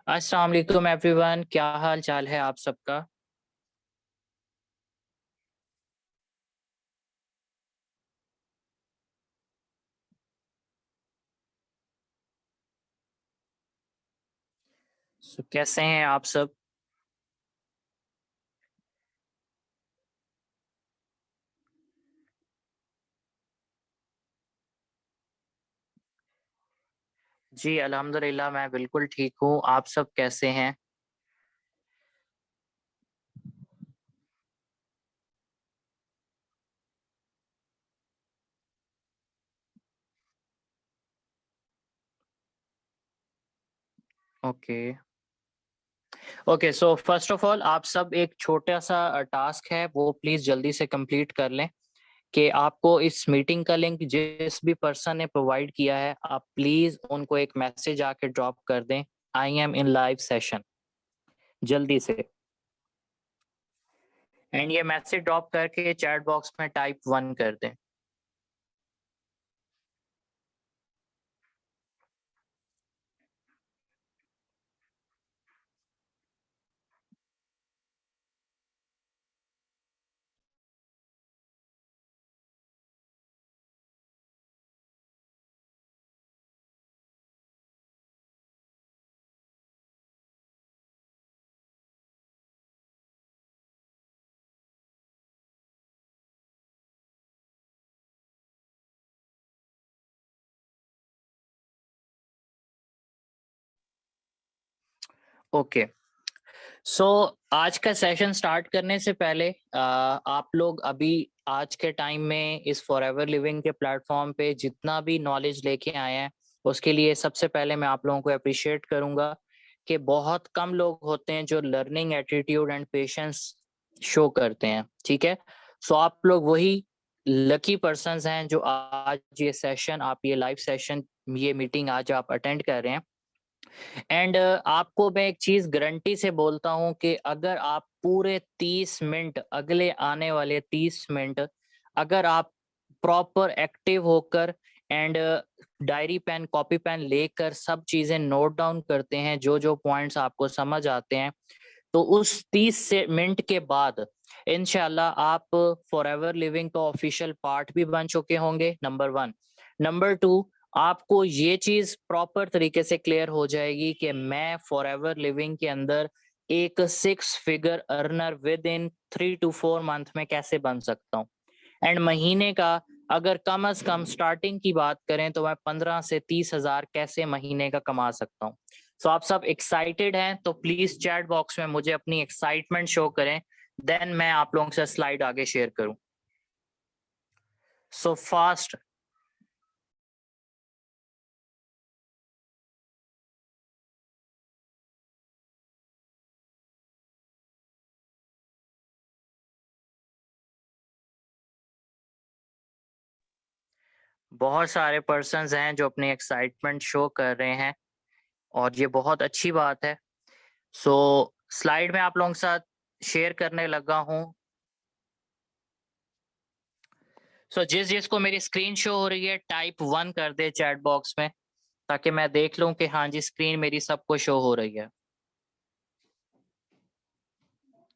अस्सलाम वालेकुम एवरीवन, क्या हाल चाल है आप सबका। कैसे हैं आप सब। जी अल्हम्दुलिल्लाह, मैं बिल्कुल ठीक हूँ। आप सब कैसे हैं। Okay. Okay, so first of all आप सब एक छोटा सा टास्क है वो प्लीज जल्दी से कंप्लीट कर लें। कि आपको इस मीटिंग का लिंक जिस भी पर्सन ने प्रोवाइड किया है, आप प्लीज उनको एक मैसेज आके ड्रॉप कर दें। I am in live session, जल्दी से। एंड ये मैसेज ड्रॉप करके चैट बॉक्स में टाइप 1 कर दें। ओके, सो आज का सेशन स्टार्ट करने से पहले आप लोग अभी आज के टाइम में इस फॉरएवर लिविंग के प्लेटफॉर्म पे जितना भी नॉलेज लेके आए हैं, उसके लिए सबसे पहले मैं आप लोगों को अप्रिशिएट करूंगा कि बहुत कम लोग होते हैं जो learning attitude and patience show करते हैं। ठीक है, सो आप लोग वही लकी पर्संस हैं जो आज ये सेशन, आप ये लाइव सेशन, ये मीटिंग आज आप अटेंड कर रहे हैं। एंड आपको मैं एक चीज गारंटी से बोलता हूं कि अगर आप पूरे 30 मिनट, अगले आने वाले 30 मिनट, अगर आप प्रॉपर एक्टिव होकर and diary pen copy pen लेकर सब चीजें नोट डाउन करते हैं, जो जो पॉइंट्स आपको समझ आते हैं, तो उस 30 मिनट के बाद इंशाल्लाह आप फॉरएवर लिविंग का ऑफिशियल पार्ट भी बन चुके होंगे, नंबर 1। नंबर 2, आपको ये चीज प्रॉपर तरीके से क्लियर हो जाएगी कि मैं फॉरएवर लिविंग के अंदर एक 6 figure earner with in 3 to 4 month में कैसे बन सकता हूँ। एंड महीने का अगर कम से कम स्टार्टिंग की बात करें तो मैं 15 से 30 हजार कैसे महीने का कमा सकता हूँ। सो आप सब एक्साइटेड हैं तो प्लीज चैट बॉक्स में मुझे अपनी एक्साइटमेंट शो करें, देन मैं आप लोगों से स्लाइड आगे शेयर करूं। So fast. बहुत सारे पर्सन्स हैं जो अपनी एक्साइटमेंट शो कर रहे हैं और ये बहुत अच्छी बात है। सो स्लाइड में आप लोगों के साथ शेयर करने लगा हूं। सो जिस जिसको मेरी स्क्रीन शो हो रही है टाइप 1 कर दे चैट बॉक्स में, ताकि मैं देख लूं कि हाँ जी स्क्रीन मेरी सबको शो हो रही है।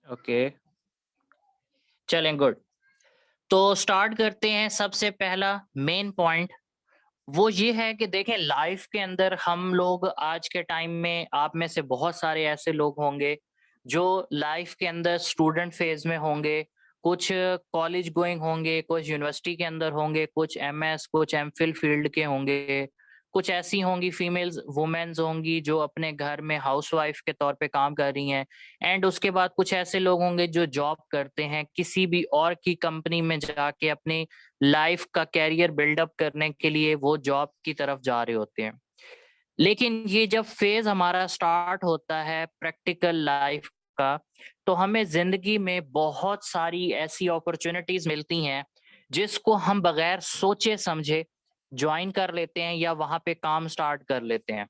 ओके, चलें, गुड। तो स्टार्ट करते हैं। सबसे पहला मेन पॉइंट वो ये है कि देखें, लाइफ के अंदर हम लोग आज के टाइम में, आप में से बहुत सारे ऐसे लोग होंगे जो लाइफ के अंदर स्टूडेंट फेज में होंगे, कुछ कॉलेज गोइंग होंगे, कुछ यूनिवर्सिटी के अंदर होंगे, कुछ एमएस कुछ एमफिल फील्ड के होंगे, कुछ ऐसी होंगी फीमेल्स वुमेन्स होंगी जो अपने घर में हाउसवाइफ के तौर पे काम कर रही हैं। एंड उसके बाद कुछ ऐसे लोग होंगे जो जॉब करते हैं किसी भी और की कंपनी में जाके अपनी लाइफ का कैरियर बिल्डअप करने के लिए वो जॉब की तरफ जा रहे होते हैं। लेकिन ये जब फेज हमारा स्टार्ट होता है प्रैक्टिकल लाइफ का, तो हमें जिंदगी में बहुत सारी ऐसी अपॉर्चुनिटीज मिलती हैं जिसको हम बगैर सोचे समझे ज्वाइन कर लेते हैं या वहां पे काम स्टार्ट कर लेते हैं।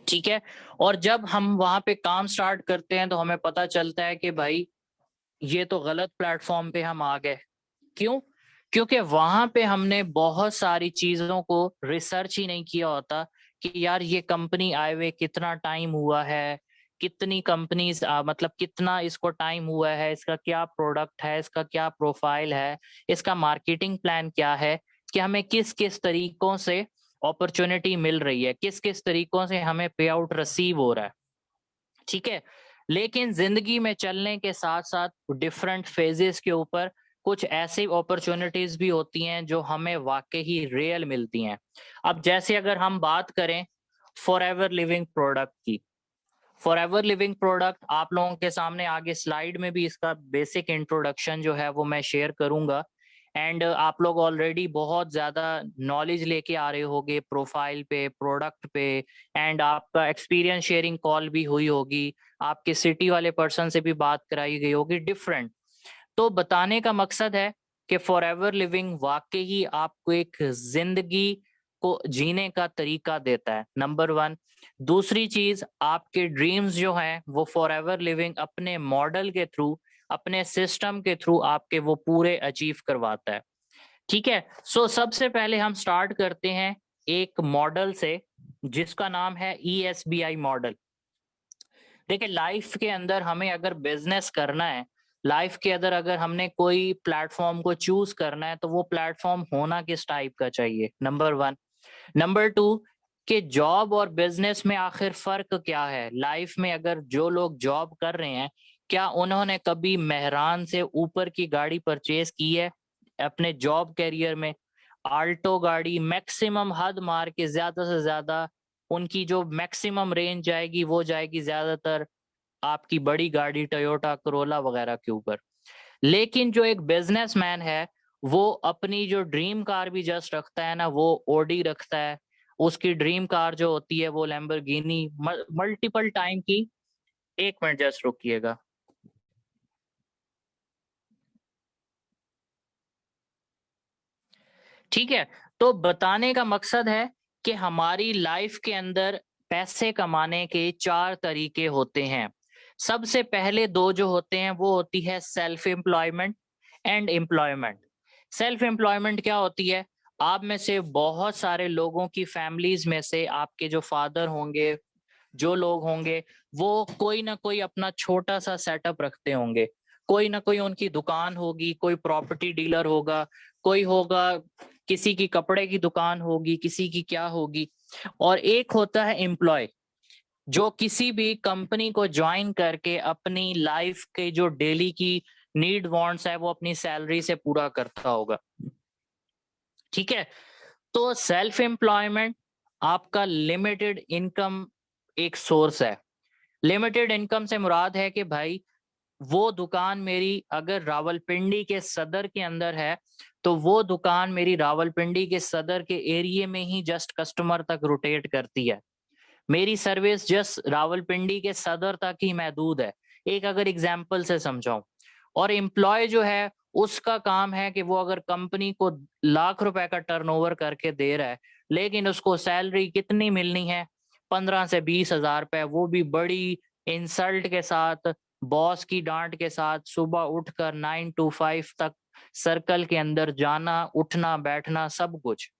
ठीक है, और जब हम वहां पे काम स्टार्ट करते हैं तो हमें पता चलता है कि भाई ये तो गलत प्लेटफॉर्म पे हम आ गए। क्यों? क्योंकि वहां पे हमने बहुत सारी चीजों को रिसर्च ही नहीं किया होता कि यार ये कंपनी आए हुए कितना टाइम हुआ है, कितनी कंपनीज मतलब कितना इसको टाइम हुआ है, इसका क्या प्रोडक्ट है, इसका क्या प्रोफाइल है, इसका मार्केटिंग प्लान क्या है, कि हमें किस किस तरीकों से अपॉर्चुनिटी मिल रही है, किस किस तरीकों से हमें पे आउट रिसीव हो रहा है। ठीक है। लेकिन जिंदगी में चलने के साथ साथ डिफरेंट फेजेस के ऊपर कुछ ऐसी अपॉर्चुनिटीज भी होती हैं जो हमें वाकई ही रियल मिलती हैं। अब जैसे अगर हम बात करें फॉरएवर लिविंग प्रोडक्ट की, फॉरएवर लिविंग प्रोडक्ट आप लोगों के सामने आगे स्लाइड में भी इसका बेसिक इंट्रोडक्शन जो है वो मैं शेयर करूंगा। एंड आप लोग ऑलरेडी बहुत ज्यादा नॉलेज लेके आ रहे होगे प्रोफाइल पे, प्रोडक्ट पे, एंड आपका एक्सपीरियंस शेयरिंग कॉल भी हुई होगी, आपके सिटी वाले पर्सन से भी बात कराई गई होगी डिफरेंट। तो बताने का मकसद है कि फॉरएवर लिविंग वाकई ही आपको एक जिंदगी को जीने का तरीका देता है, नंबर वन। दूसरी चीज, आपके ड्रीम्स जो हैं वो फॉरएवर लिविंग अपने मॉडल के थ्रू, अपने सिस्टम के थ्रू आपके वो पूरे अचीव करवाता है। ठीक है। सो सबसे पहले हम स्टार्ट करते हैं एक मॉडल से जिसका नाम है ESBI मॉडल। देखिए, लाइफ के अंदर हमें अगर बिजनेस करना है, लाइफ के अंदर अगर हमने कोई प्लेटफॉर्म को चूज करना है, तो वो प्लेटफॉर्म होना किस टाइप का चाहिए, नंबर वन। नंबर टू, कि जॉब और बिजनेस में आखिर फर्क क्या है। लाइफ में अगर जो लोग जॉब कर रहे हैं, क्या उन्होंने कभी मेहरान से ऊपर की गाड़ी परचेज की है अपने जॉब कैरियर में? आल्टो गाड़ी मैक्सिमम हद मार के ज्यादा से ज्यादा उनकी जो मैक्सिमम रेंज जाएगी वो जाएगी ज्यादातर आपकी बड़ी गाड़ी टोयोटा करोला वगैरह के ऊपर। लेकिन जो एक बिजनेसमैन है, वो अपनी जो ड्रीम कार भी जस्ट रखता है ना, वो ओडी रखता है। उसकी ड्रीम कार जो होती है वो लैम्बोर्गिनी मल्टीपल टाइम की। एक मिनट जस्ट रुकिएगा। ठीक है। तो बताने का मकसद है कि हमारी लाइफ के अंदर पैसे कमाने के चार तरीके होते हैं। सबसे पहले दो जो होते हैं वो होती है self employment and employment. Self employment क्या होती है? आप में से बहुत सारे लोगों की फैमिलीज में से आपके जो फादर होंगे, जो लोग होंगे, वो कोई ना कोई अपना छोटा सा सेटअप रखते होंगे। कोई ना कोई उनकी दुकान होगी, कोई प्रॉपर्टी डीलर होगा, कोई होगा, किसी की कपड़े की दुकान होगी, किसी की क्या होगी। और एक होता है एम्प्लॉय, जो किसी भी कंपनी को ज्वाइन करके अपनी लाइफ के जो डेली की नीड वांट्स है वो अपनी सैलरी से पूरा करता होगा। ठीक है। तो सेल्फ एम्प्लॉयमेंट आपका लिमिटेड इनकम एक सोर्स है। लिमिटेड इनकम से मुराद है कि भाई वो दुकान मेरी अगर रावलपिंडी के सदर के अंदर है, तो वो दुकान मेरी रावलपिंडी के सदर के एरिया में ही जस्ट कस्टमर तक रोटेट करती है। मेरी सर्विस जस्ट रावलपिंडी के सदर तक ही महदूद है, एक अगर एग्जाम्पल से समझाऊं। और एम्प्लॉय जो है उसका काम है कि वो अगर कंपनी को लाख रुपए का टर्नओवर करके दे रहा है, लेकिन उसको सैलरी कितनी मिलनी है, 15 से 20 हजार रुपए, वो भी बड़ी इंसल्ट के साथ, बॉस की डांट के साथ, सुबह उठकर 9 to 5 तक सर्कल के अंदर जाना, उठना, बैठना, सब कुछ।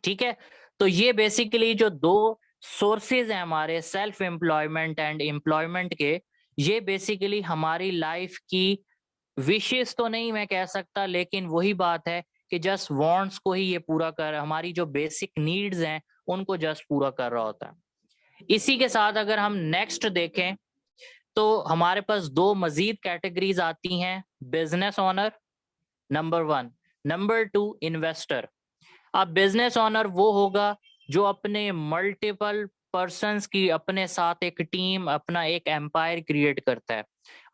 ठीक है। तो ये बेसिकली जो दो सोर्सेज हैं हमारे सेल्फ एम्प्लॉयमेंट एंड एम्प्लॉयमेंट के, ये बेसिकली हमारी लाइफ की विशेष तो नहीं मैं कह सकता, लेकिन वही बात है कि जस्ट वांट्स को ही ये पूरा कर, हमारी जो बेसिक नीड्स हैं उनको जस्ट पूरा कर रहा होता है। इसी के साथ अगर हम नेक्स्ट देखें, तो हमारे पास दो मजीद कैटेगरीज आती हैं, business owner number one, number two investor. अब बिजनेस ओनर वो होगा जो अपने मल्टीपल पर्सन्स की अपने साथ एक टीम, अपना एक एम्पायर क्रिएट करता है,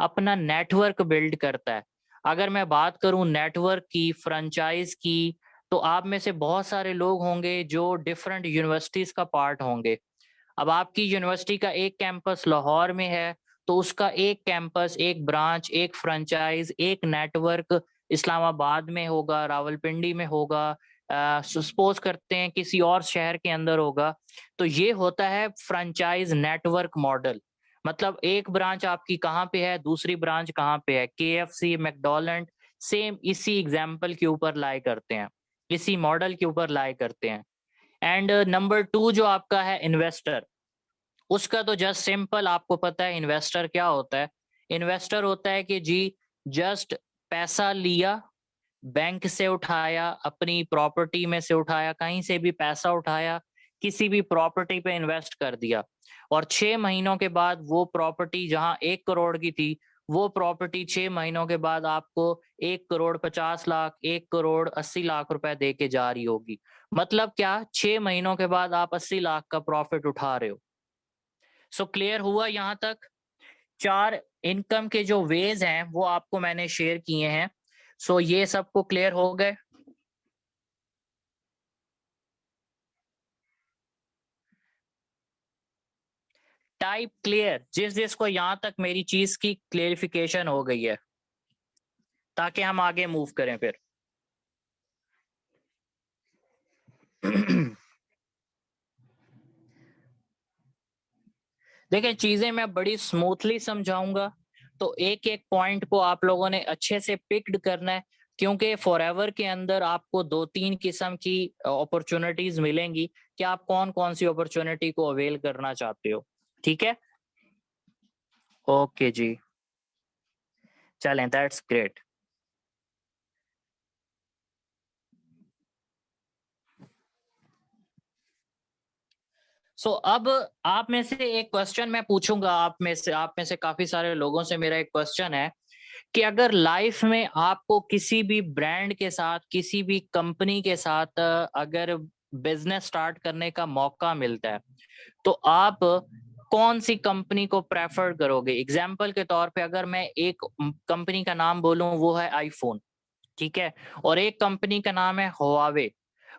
अपना नेटवर्क बिल्ड करता है। अगर मैं बात करूं नेटवर्क की, फ्रेंचाइज की, तो आप में से बहुत सारे लोग होंगे जो डिफरेंट यूनिवर्सिटीज का पार्ट होंगे। अब आपकी यूनिवर्सिटी का एक कैंपस लाहौर में है, तो उसका एक कैंपस, एक ब्रांच, एक फ्रेंचाइज, एक नेटवर्क इस्लामाबाद में होगा, रावलपिंडी में होगा, सपोज करते हैं किसी और शहर के अंदर होगा। तो ये होता है फ्रेंचाइज नेटवर्क मॉडल। मतलब एक ब्रांच आपकी कहाँ पे है, दूसरी ब्रांच कहाँ पे है, KFC, मैकडोनल्ड, सेम इसी एग्जाम्पल के ऊपर लाई करते हैं, इसी मॉडल के ऊपर लाई करते हैं। एंड नंबर 2 जो आपका है इन्वेस्टर, उसका तो जस्ट सिंपल आपको पता है इन्वेस्टर क्या होता है। इन्वेस्टर होता है कि जी जस्ट पैसा लिया, बैंक से उठाया, अपनी प्रॉपर्टी में से उठाया, कहीं से भी पैसा उठाया, किसी भी प्रॉपर्टी पे इन्वेस्ट कर दिया, और 6 महीनों के बाद वो प्रॉपर्टी जहां 1 करोड़ की थी, वो प्रॉपर्टी 6 महीनों के बाद आपको 1 करोड़ 50 लाख, 1 करोड़ 80 लाख रुपए दे के जा रही होगी। मतलब क्या, 6 महीनों के बाद आप 80 लाख का प्रॉफिट उठा रहे हो। सो क्लियर हुआ यहाँ तक? 4 इनकम के जो वेज हैं वो आपको मैंने शेयर किए हैं। सो ये सबको क्लियर हो गए? टाइप क्लियर जिस जिसको यहाँ तक मेरी चीज की क्लेरिफिकेशन हो गई है, ताकि हम आगे मूव करें फिर। देखिए चीजें मैं बड़ी स्मूथली समझाऊंगा, तो एक एक पॉइंट को आप लोगों ने अच्छे से पिक्ड करना है, क्योंकि फॉरएवर के अंदर आपको 2-3 किस्म की अपॉर्चुनिटीज मिलेंगी कि आप कौन कौन सी अपॉर्चुनिटी को अवेल करना चाहते हो। ठीक है, ओके जी, चलें, दैट्स ग्रेट। अब आप में से एक क्वेश्चन मैं पूछूंगा, आप में से काफी सारे लोगों से मेरा एक क्वेश्चन है कि अगर लाइफ में आपको किसी भी ब्रांड के साथ, किसी भी कंपनी के साथ अगर बिजनेस स्टार्ट करने का मौका मिलता है, तो आप कौन सी कंपनी को प्रेफर करोगे? एग्जाम्पल के तौर पे अगर मैं एक कंपनी का नाम बोलूं, वो है आईफोन, ठीक है, और एक कंपनी का नाम है हुआवे,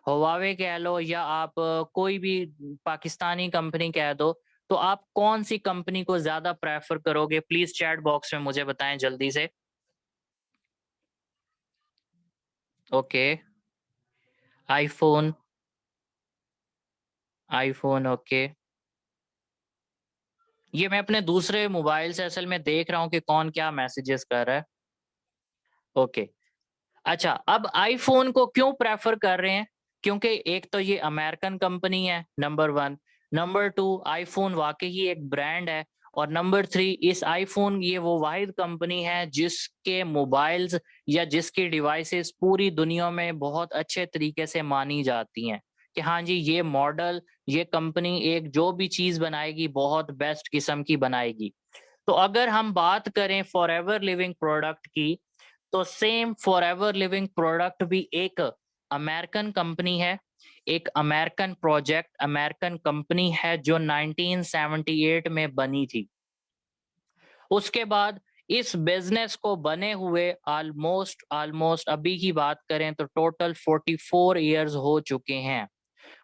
हुआवे कह लो, या आप कोई भी पाकिस्तानी कंपनी कह दो, तो आप कौन सी कंपनी को ज्यादा प्रेफर करोगे? प्लीज चैट बॉक्स में मुझे बताएं जल्दी से। Okay, iPhone, iPhone, okay. ये मैं अपने दूसरे मोबाइल से असल में देख रहा हूँ कि कौन क्या मैसेजेस कर रहा है। ओके, अच्छा, अब आईफोन को क्यों प्रेफर कर रहे हैं? क्योंकि एक तो ये अमेरिकन कंपनी है, नंबर 1, नंबर 2 आईफोन वाकई ही एक ब्रांड है, और नंबर 3 इस आईफोन ये वो वाहिद कंपनी है जिसके मोबाइल्स या जिसकी डिवाइसेस पूरी दुनिया में बहुत अच्छे तरीके से मानी जाती हैं कि हाँ जी ये मॉडल, ये कंपनी एक जो भी चीज बनाएगी बहुत बेस्ट किस्म की बनाएगी। तो अगर हम बात करें फॉरएवर लिविंग प्रोडक्ट की, तो सेम फॉरएवर लिविंग प्रोडक्ट भी एक अमेरिकन कंपनी है, एक अमेरिकन प्रोजेक्ट, अमेरिकन कंपनी है जो 1978 में बनी थी। उसके बाद इस बिजनेस को बने हुए ऑलमोस्ट ऑलमोस्ट अभी की बात करें तो टोटल 44 इयर्स हो चुके हैं।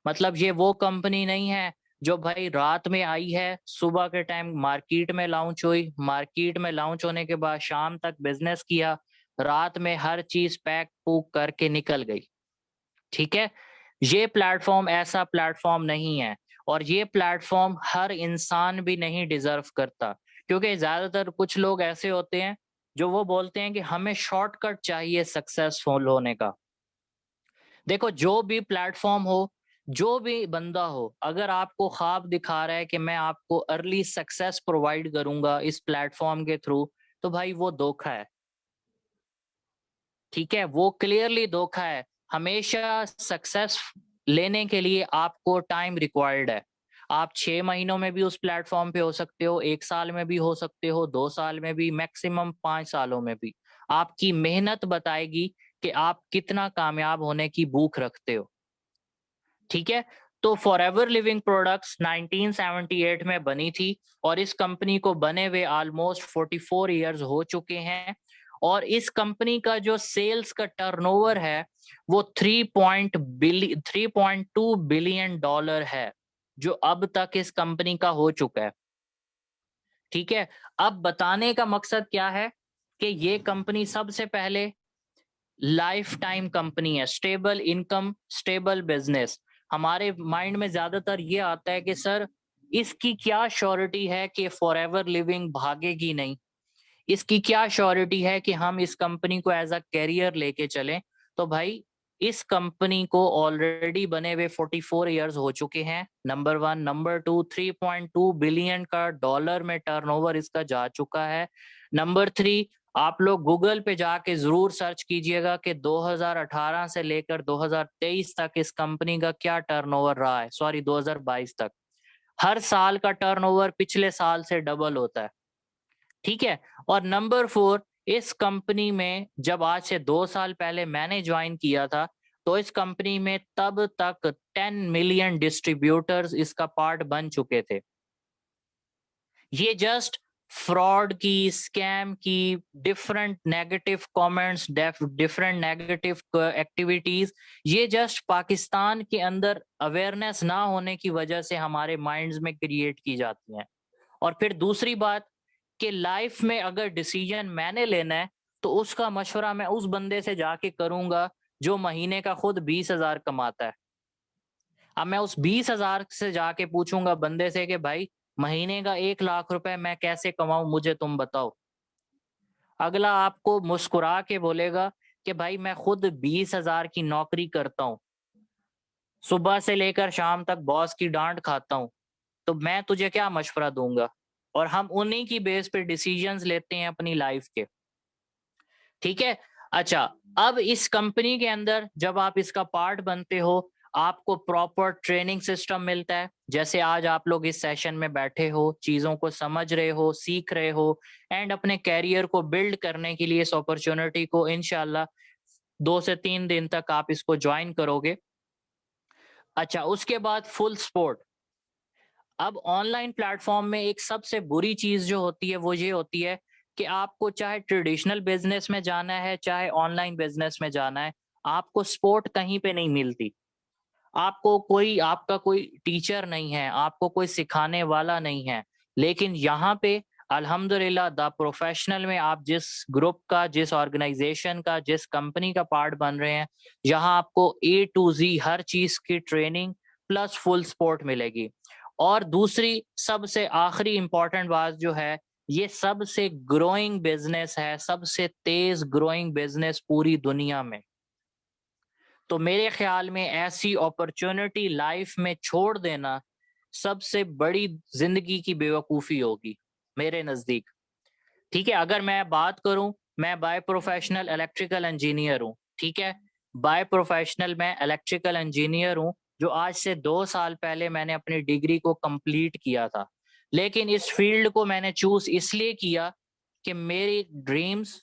मतलब ये वो कंपनी नहीं है जो भाई रात में आई है, सुबह के टाइम मार्केट में लॉन्च हुई, मार्केट में लॉन्च होने के बाद शाम तक बिजनेस किया, रात में हर चीज पैक पुक करके निकल गई। ठीक है, ये प्लेटफॉर्म ऐसा प्लेटफॉर्म नहीं है, और ये प्लेटफॉर्म हर इंसान भी नहीं डिजर्व करता, क्योंकि ज्यादातर कुछ लोग ऐसे होते हैं जो वो बोलते हैं कि हमें शॉर्टकट चाहिए सक्सेसफुल होने का। देखो जो भी प्लेटफॉर्म हो, जो भी बंदा हो, अगर आपको ख्वाब दिखा रहा है कि मैं आपको अर्ली सक्सेस प्रोवाइड करूंगा इस प्लेटफॉर्म के थ्रू, तो भाई वो धोखा है। ठीक है, वो क्लियरली धोखा है। हमेशा सक्सेस लेने के लिए आपको टाइम रिक्वायर्ड है। आप 6 महीनों में भी उस प्लेटफॉर्म पे हो सकते हो, 1 साल में भी हो सकते हो, 2 साल में भी, मैक्सिमम 5 सालों में भी। आपकी मेहनत बताएगी कि आप कितना कामयाब होने की भूख रखते हो। ठीक है, तो फॉरएवर लिविंग प्रोडक्ट्स 1978 में बनी थी, और इस कंपनी को बने हुए ऑलमोस्ट 44 इयर्स हो चुके हैं, और इस कंपनी का जो सेल्स का टर्नओवर है वो 3.2 बिलियन डॉलर है, जो अब तक इस कंपनी का हो चुका है। ठीक है, अब बताने का मकसद क्या है कि ये कंपनी सबसे पहले लाइफ टाइम कंपनी है, स्टेबल इनकम, स्टेबल बिजनेस। हमारे माइंड में ज्यादातर ये आता है कि सर इसकी क्या श्योरिटी है कि फॉरएवर लिविंग भागेगी नहीं, इसकी क्या श्योरिटी है कि हम इस कंपनी को एज अ कैरियर लेके चलें? तो भाई इस कंपनी को ऑलरेडी बने हुए 44 इयर्स हो चुके हैं, नंबर 1। नंबर 2, 3.2 बिलियन का डॉलर में टर्नओवर इसका जा चुका है। नंबर 3, आप लोग गूगल पे जाके जरूर सर्च कीजिएगा कि 2018 से लेकर 2023 तक इस कंपनी का क्या टर्नओवर रहा है, सॉरी 2022 तक। हर साल का टर्नओवर पिछले साल से डबल होता है, ठीक है। और नंबर 4, इस कंपनी में जब आज से 2 साल पहले मैंने ज्वाइन किया था, तो इस कंपनी में तब तक 10 मिलियन डिस्ट्रीब्यूटर्स इसका पार्ट बन चुके थे। ये जस्ट फ्रॉड की, स्कैम की, different negative comments, different negative activities, ये जस्ट पाकिस्तान के अंदर अवेयरनेस ना होने की वजह से हमारे माइंड्स में क्रिएट की जाती हैं। और फिर दूसरी बात कि लाइफ में अगर डिसीजन मैंने लेना है तो उसका मशवरा मैं उस बंदे से जाके करूंगा जो महीने का खुद 20,000 कमाता है। अब मैं उस 20,000 से जाके पूछूंगा बंदे से कि भाई महीने का 1 लाख रुपए मैं कैसे कमाऊं, मुझे तुम बताओ। अगला आपको मुस्कुरा के बोलेगा कि भाई मैं खुद 20,000 की नौकरी करता हूँ, सुबह से लेकर शाम तक बॉस की डांट खाता हूँ, तो मैं तुझे क्या मशवरा दूंगा। और हम उन्हीं की बेस पे डिसीजंस लेते हैं अपनी लाइफ के, ठीक है। अच्छा, अब इस कंपनी के अंदर जब आप इसका पार्ट बनते हो, आपको प्रॉपर ट्रेनिंग सिस्टम मिलता है। जैसे आज आप लोग इस सेशन में बैठे हो, चीजों को समझ रहे हो, सीख रहे हो, एंड अपने कैरियर को बिल्ड करने के लिए इस अपॉर्चुनिटी को इंशाल्लाह 2 से 3 दिन तक आप इसको ज्वाइन करोगे। अच्छा, उसके बाद फुल सपोर्ट। अब ऑनलाइन प्लेटफॉर्म में एक सबसे बुरी चीज जो होती है वो ये होती है कि आपको चाहे ट्रेडिशनल बिजनेस में जाना है, चाहे ऑनलाइन बिजनेस में जाना है, आपको सपोर्ट कहीं पे नहीं मिलती। आपको कोई, आपका कोई टीचर नहीं है, आपको कोई सिखाने वाला नहीं है। लेकिन यहाँ पे अल्हम्दुलिल्लाह द प्रोफेशनल में आप जिस ग्रुप का, जिस ऑर्गेनाइजेशन का, जिस कंपनी का पार्ट बन रहे हैं, यहाँ आपको A to Z हर चीज की ट्रेनिंग प्लस फुल सपोर्ट मिलेगी। और दूसरी सबसे आखिरी इंपॉर्टेंट बात जो है, ये सबसे ग्रोइंग बिजनेस है, सबसे तेज ग्रोइंग बिजनेस पूरी दुनिया में। तो मेरे ख्याल में ऐसी अपॉर्चुनिटी लाइफ में छोड़ देना सबसे बड़ी जिंदगी की बेवकूफ़ी होगी मेरे नज़दीक, ठीक है। अगर मैं बात करूं, मैं बाय प्रोफेशनल इलेक्ट्रिकल इंजीनियर हूं, ठीक है। बाय प्रोफेशनल मैं इलेक्ट्रिकल इंजीनियर हूं, जो आज से 2 साल पहले मैंने अपनी डिग्री को कंप्लीट किया था। लेकिन इस फील्ड को मैंने चूज इसलिए किया कि मेरी ड्रीम्स,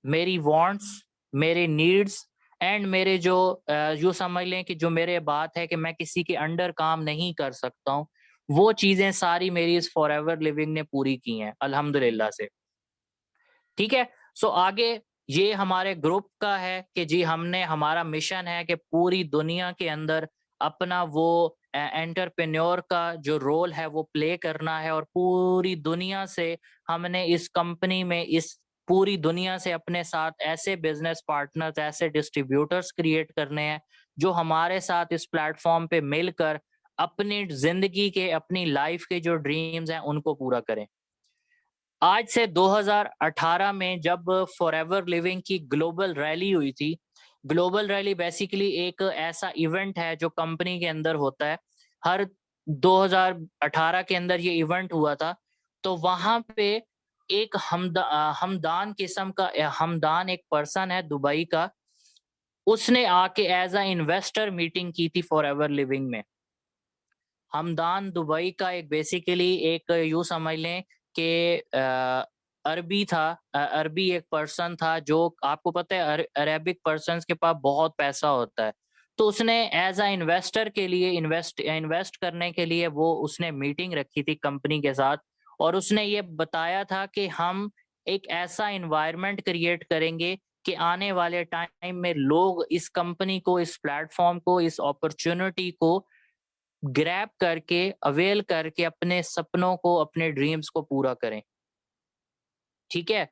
मेरी वांट्स, मेरे नीड्स, एंड मेरे जो यूँ समझ लें कि जो मेरे बात है कि मैं किसी के अंडर काम नहीं कर सकता हूँ, वो चीज़ें सारी मेरी इस फॉरएवर लिविंग ने पूरी की हैं अल्हम्दुलिल्लाह से, ठीक है। सो आगे ये हमारे ग्रुप का है कि जी हमने, हमारा मिशन है कि पूरी दुनिया के अंदर अपना वो एंटरप्रेन्योर का जो रोल है वो प्ले करना है, और पूरी दुनिया से हमने इस कंपनी में, इस पूरी दुनिया से अपने साथ ऐसे बिजनेस पार्टनर्स, ऐसे डिस्ट्रीब्यूटर्स क्रिएट करने हैं जो हमारे साथ इस प्लेटफॉर्म पे मिलकर अपनी जिंदगी के, अपनी लाइफ के जो ड्रीम्स हैं उनको पूरा करें। आज से 2018 में जब फॉरएवर लिविंग की ग्लोबल रैली हुई थी, ग्लोबल रैली बेसिकली एक ऐसा इवेंट है जो कंपनी के अंदर होता है। हर 2018 के अंदर ये इवेंट हुआ था। तो वहां पे एक हमदान किस्म का, हमदान एक पर्सन है दुबई का, उसने आके एज अ इन्वेस्टर मीटिंग की थी फॉरएवर लिविंग में। हमदान दुबई का एक बेसिकली एक यूँ समझ लें कि अरबी था, अरबी एक पर्सन था जो, आपको पता है अरेबिक पर्सन्स के पास बहुत पैसा होता है। तो उसने एज अ इन्वेस्टर के लिए, इन्वेस्ट करने के लिए वो उसने मीटिंग रखी थी कंपनी के साथ, और उसने ये बताया था कि हम एक ऐसा एनवायरनमेंट क्रिएट करेंगे कि आने वाले टाइम में लोग इस कंपनी को, इस प्लेटफॉर्म को, इस अपॉर्चुनिटी को ग्रैब करके, अवेल करके अपने सपनों को, अपने ड्रीम्स को पूरा करें, ठीक है।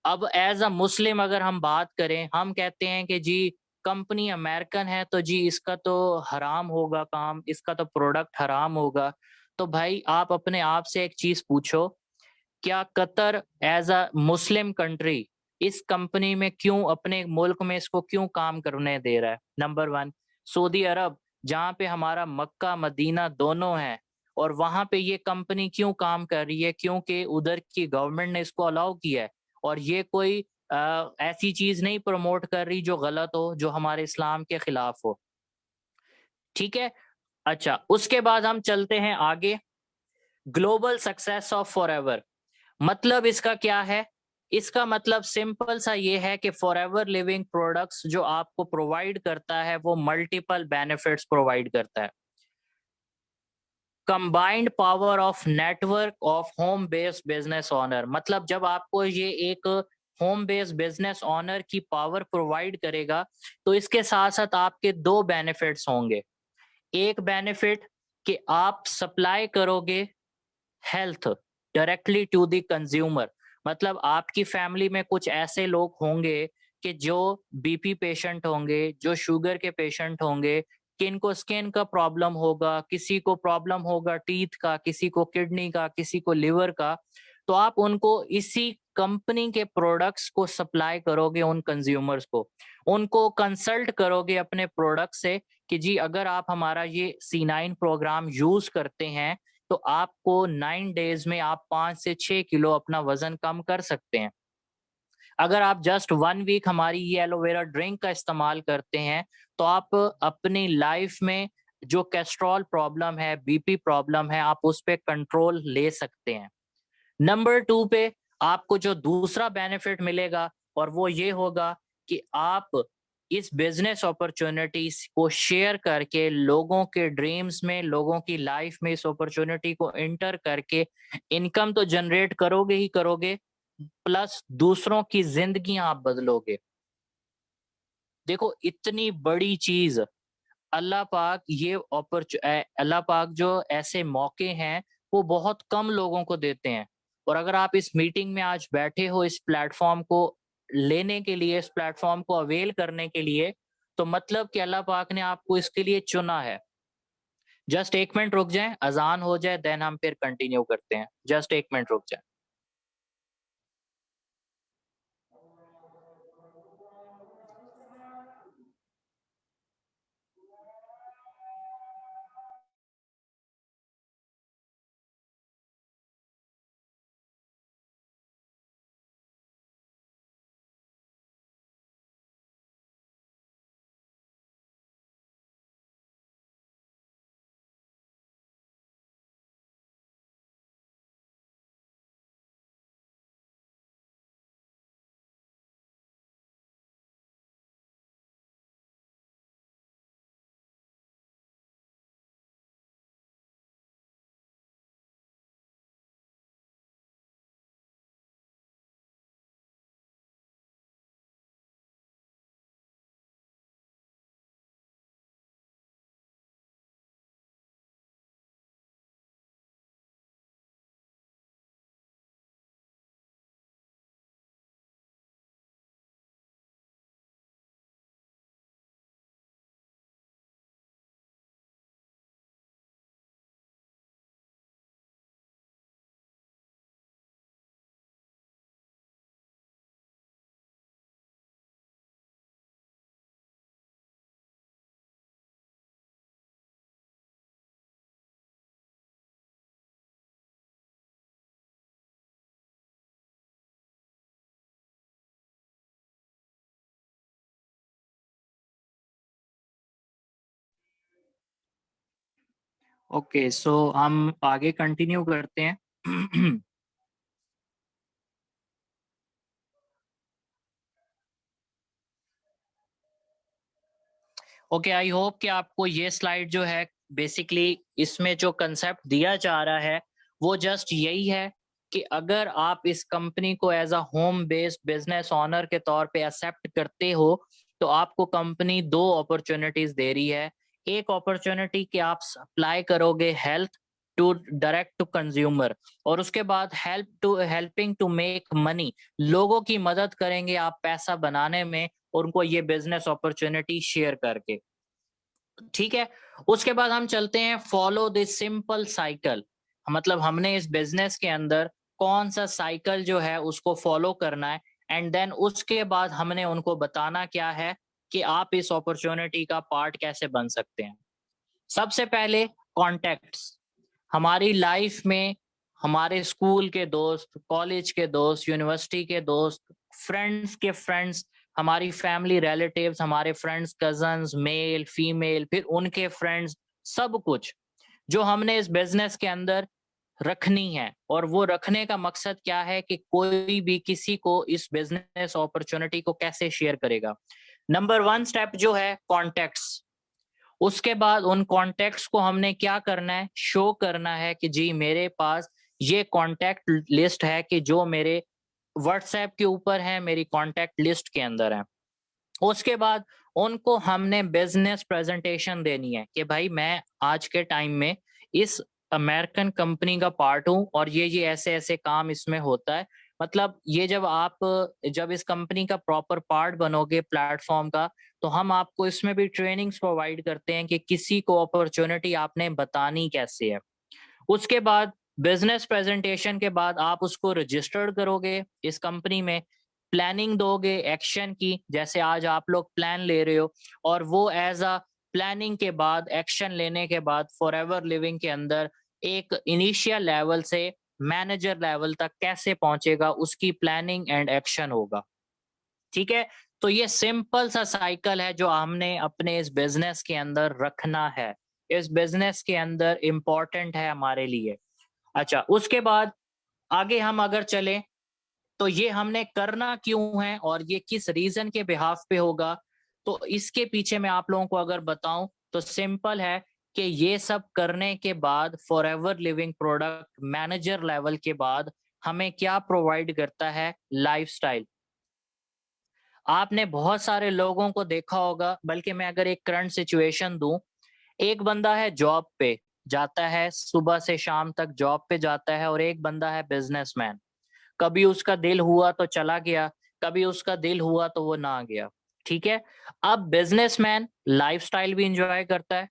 अब एज अ मुस्लिम अगर हम बात करें, हम कहते हैं कि जी कंपनी अमेरिकन है तो जी इसका तो हराम होगा काम, इसका तो प्रोडक्ट हराम होगा। तो भाई आप अपने आप से एक चीज पूछो, क्या Qatar as a Muslim country इस कंपनी में क्यों, अपने मुल्क में इसको क्यों काम करने दे रहा है। नंबर 1, सऊदी अरब, जहाँ पे हमारा मक्का मदीना दोनों है, और वहां पे ये कंपनी क्यों काम कर रही है, क्योंकि उधर की गवर्नमेंट ने इसको अलाउ किया है, और ये कोई ऐसी चीज नहीं प्रमोट कर रही जो गलत हो, जो हमारे इस्लाम के खिलाफ हो। ठीक है। अच्छा, उसके बाद हम चलते हैं आगे। ग्लोबल सक्सेस ऑफ फॉरएवर, मतलब इसका क्या है? इसका मतलब सिंपल सा ये है कि फॉरएवर लिविंग प्रोडक्ट्स जो आपको प्रोवाइड करता है वो मल्टीपल बेनिफिट्स प्रोवाइड करता है। Combined power of network of home based business owner, मतलब जब आपको ये एक होम बेस्ड बिजनेस ओनर की पावर प्रोवाइड करेगा, तो इसके साथ साथ आपके दो बेनिफिट्स होंगे। एक बेनिफिट कि आप सप्लाई करोगे health directly to the consumer, मतलब आपकी फैमिली में कुछ ऐसे लोग होंगे कि जो बीपी पेशेंट होंगे, जो शुगर के पेशेंट होंगे, किनको स्किन का प्रॉब्लम होगा, किसी को प्रॉब्लम होगा टीथ का, किसी को किडनी का, किसी को लिवर का, तो आप उनको इसी कंपनी के प्रोडक्ट्स को सप्लाई करोगे उन कंज्यूमर्स को, उनको कंसल्ट करोगे अपने प्रोडक्ट से कि जी अगर आप हमारा ये C9 प्रोग्राम यूज करते हैं तो आपको 9 डेज में आप 5 से 6 किलो अपना वजन कम कर सकते हैं। अगर आप जस्ट 1 वीक हमारी ये एलोवेरा ड्रिंक का इस्तेमाल करते हैं तो आप अपनी लाइफ में जो कैस्ट्रॉल प्रॉब्लम है, बीपी प्रॉब्लम है, आप उस पर कंट्रोल ले सकते हैं। नंबर 2 पे आपको जो दूसरा बेनिफिट मिलेगा और वो ये होगा कि आप इस बिजनेस अपॉर्चुनिटीज को शेयर करके लोगों के ड्रीम्स में, लोगों की लाइफ में इस अपॉर्चुनिटी को एंटर करके इनकम तो जनरेट करोगे ही करोगे, प्लस दूसरों की जिंदगी आप बदलोगे। देखो इतनी बड़ी चीज अल्लाह पाक जो ऐसे मौके हैं वो बहुत कम लोगों को देते हैं, और अगर आप इस मीटिंग में आज बैठे हो इस प्लेटफॉर्म को लेने के लिए, इस प्लेटफॉर्म को अवेल करने के लिए, तो मतलब कि अल्लाह पाक ने आपको इसके लिए चुना है। जस्ट 1 मिनट रुक जाएं, अजान हो जाए, देन हम फिर कंटिन्यू करते हैं। जस्ट 1 मिनट रुक जाएं। ओके, सो हम आगे कंटिन्यू करते हैं। ओके, आई होप कि आपको ये स्लाइड जो है, बेसिकली इसमें जो कंसेप्ट दिया जा रहा है वो जस्ट यही है कि अगर आप इस कंपनी को as a home based business owner के तौर पे एक्सेप्ट करते हो तो आपको कंपनी दो अपॉर्चुनिटीज दे रही है। एक अपॉर्चुनिटी कि आप सप्लाई करोगे health to direct to consumer, और उसके बाद हेल्पिंग टू मेक मनी, लोगों की मदद करेंगे आप पैसा बनाने में, और उनको ये बिजनेस अपॉर्चुनिटी शेयर करके। ठीक है। उसके बाद हम चलते हैं फॉलो दिस सिंपल साइकिल, मतलब हमने इस बिजनेस के अंदर कौन सा साइकिल जो है उसको फॉलो करना है, एंड देन उसके बाद हमने उनको बताना क्या है कि आप इस अपॉर्चुनिटी का पार्ट कैसे बन सकते हैं। सबसे पहले कॉन्टेक्ट्स। हमारी लाइफ में हमारे स्कूल के दोस्त, कॉलेज के दोस्त, यूनिवर्सिटी के दोस्त, फ्रेंड्स के फ्रेंड्स, हमारी फैमिली रिलेटिव्स, हमारे फ्रेंड्स, कजन्स, मेल फीमेल, फिर उनके फ्रेंड्स, सब कुछ जो हमने इस बिजनेस के अंदर रखनी है। और वो रखने का मकसद क्या है कि कोई भी किसी को इस बिजनेस अपॉर्चुनिटी को कैसे शेयर करेगा। नंबर 1 स्टेप जो है कॉन्टेक्ट्स। उसके बाद उन कॉन्टेक्ट्स को हमने क्या करना है, शो करना है कि जी मेरे पास ये कॉन्टेक्ट लिस्ट है कि जो मेरे व्हाट्सएप के ऊपर है, मेरी कॉन्टेक्ट लिस्ट के अंदर है। उसके बाद उनको हमने बिजनेस प्रेजेंटेशन देनी है कि भाई मैं आज के टाइम में इस अमेरिकन कंपनी का पार्ट हूं और ये ऐसे ऐसे काम इसमें होता है। मतलब ये जब इस कंपनी का प्रॉपर पार्ट बनोगे प्लेटफॉर्म का, तो हम आपको इसमें भी ट्रेनिंग्स प्रोवाइड करते हैं कि किसी को अपॉर्चुनिटी आपने बतानी कैसे है। उसके बाद बिजनेस प्रेजेंटेशन के बाद आप उसको रजिस्टर्ड करोगे इस कंपनी में, प्लानिंग दोगे एक्शन की, जैसे आज आप लोग प्लान ले रहे हो, और वो एज अ प्लानिंग के बाद, एक्शन लेने के बाद फॉरएवर लिविंग के अंदर एक इनिशियल लेवल से मैनेजर लेवल तक कैसे पहुंचेगा, उसकी प्लानिंग एंड एक्शन होगा। ठीक है, तो ये सिंपल सा साइकिल है जो हमने अपने इस बिजनेस के अंदर रखना है, इस बिजनेस के अंदर इंपॉर्टेंट है हमारे लिए। अच्छा, उसके बाद आगे हम अगर चले तो ये हमने करना क्यों है और ये किस रीजन के बिहाफ पे होगा, तो इसके पीछे मैं आप लोगों को अगर बताऊं तो सिंपल है कि ये सब करने के बाद forever Living product manager level के बाद हमें क्या प्रोवाइड करता है, लाइफस्टाइल। आपने बहुत सारे लोगों को देखा होगा, बल्कि मैं अगर एक करंट सिचुएशन दूं, एक बंदा है जॉब पे जाता है, सुबह से शाम तक जॉब पे जाता है, और एक बंदा है बिजनेसमैन। कभी उसका दिल हुआ तो चला गया, कभी उसका दिल हुआ तो वो ना गया। ठीक है, अब बिजनेसमैन लाइफस्टाइल भी एंजॉय करता है।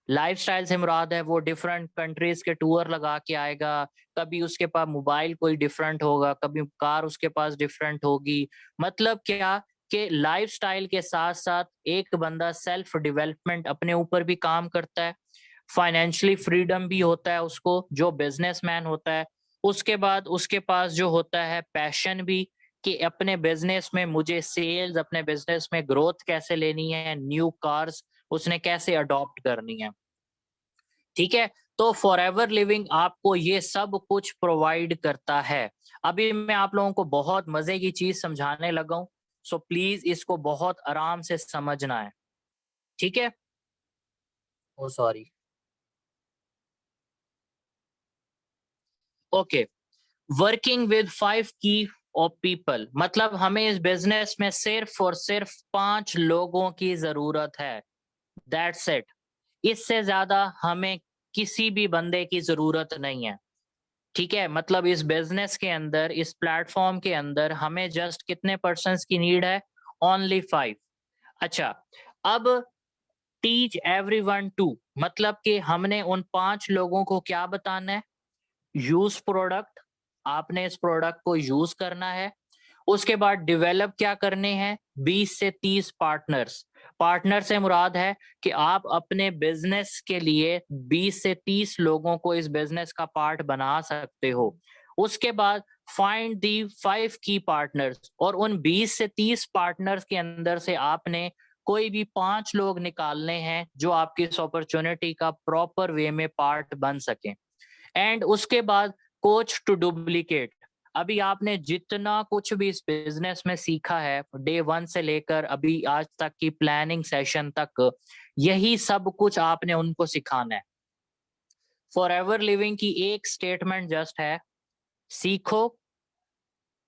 लाइफस्टाइल से मुराद है वो डिफरेंट कंट्रीज के टूर लगा के आएगा, कभी उसके पास मोबाइल कोई डिफरेंट होगा, कभी कार उसके पास डिफरेंट होगी। मतलब क्या कि लाइफस्टाइल के साथ साथ एक बंदा सेल्फ डेवलपमेंट अपने ऊपर भी काम करता है, फाइनेंशियली फ्रीडम भी होता है उसको जो बिजनेसमैन होता है। उसके बाद उसके पास जो होता है पैशन भी, कि अपने बिजनेस में मुझे सेल्स, अपने बिजनेस में ग्रोथ कैसे लेनी है, न्यू कार्स उसने कैसे अडॉप्ट करनी है। ठीक है, तो फॉरएवर लिविंग आपको ये सब कुछ प्रोवाइड करता है। अभी मैं आप लोगों को बहुत मजे की चीज समझाने लगा हूं, सो प्लीज इसको बहुत आराम से समझना है। ठीक है, ओ सॉरी, ओके। वर्किंग विद 5 की ऑफ पीपल, मतलब हमें इस बिजनेस में सिर्फ और सिर्फ 5 लोगों की जरूरत है, दैट्स इट। इससे ज्यादा हमें किसी भी बंदे की जरूरत नहीं है। ठीक है, मतलब इस बिजनेस के अंदर, इस प्लेटफॉर्म के अंदर हमें जस्ट कितने पर्सन्स की नीड है, ओनली 5। अच्छा, अब टीच एवरीवन टू, मतलब कि हमने उन 5 लोगों को क्या बताना है, यूज प्रोडक्ट, आपने इस प्रोडक्ट को यूज करना है। उसके बाद डेवलप क्या करने हैं, 20 से 30 पार्टनर्स। पार्टनर से मुराद है कि आप अपने बिजनेस के लिए 20 से 30 लोगों को इस बिजनेस का पार्ट बना सकते हो। उसके बाद फाइंड दी 5 की पार्टनर्स, और उन 20 से 30 पार्टनर्स के अंदर से आपने कोई भी 5 लोग निकालने हैं जो आपकी इस अपॉर्चुनिटी का प्रॉपर वे में पार्ट बन सके। एंड उसके बाद कोच टू डुप्लीकेट। अभी आपने जितना कुछ भी इस बिजनेस में सीखा है, डे 1 से लेकर अभी आज तक की प्लानिंग सेशन तक, यही सब कुछ आपने उनको सिखाना है। फॉरएवर लिविंग की एक स्टेटमेंट जस्ट है, सीखो,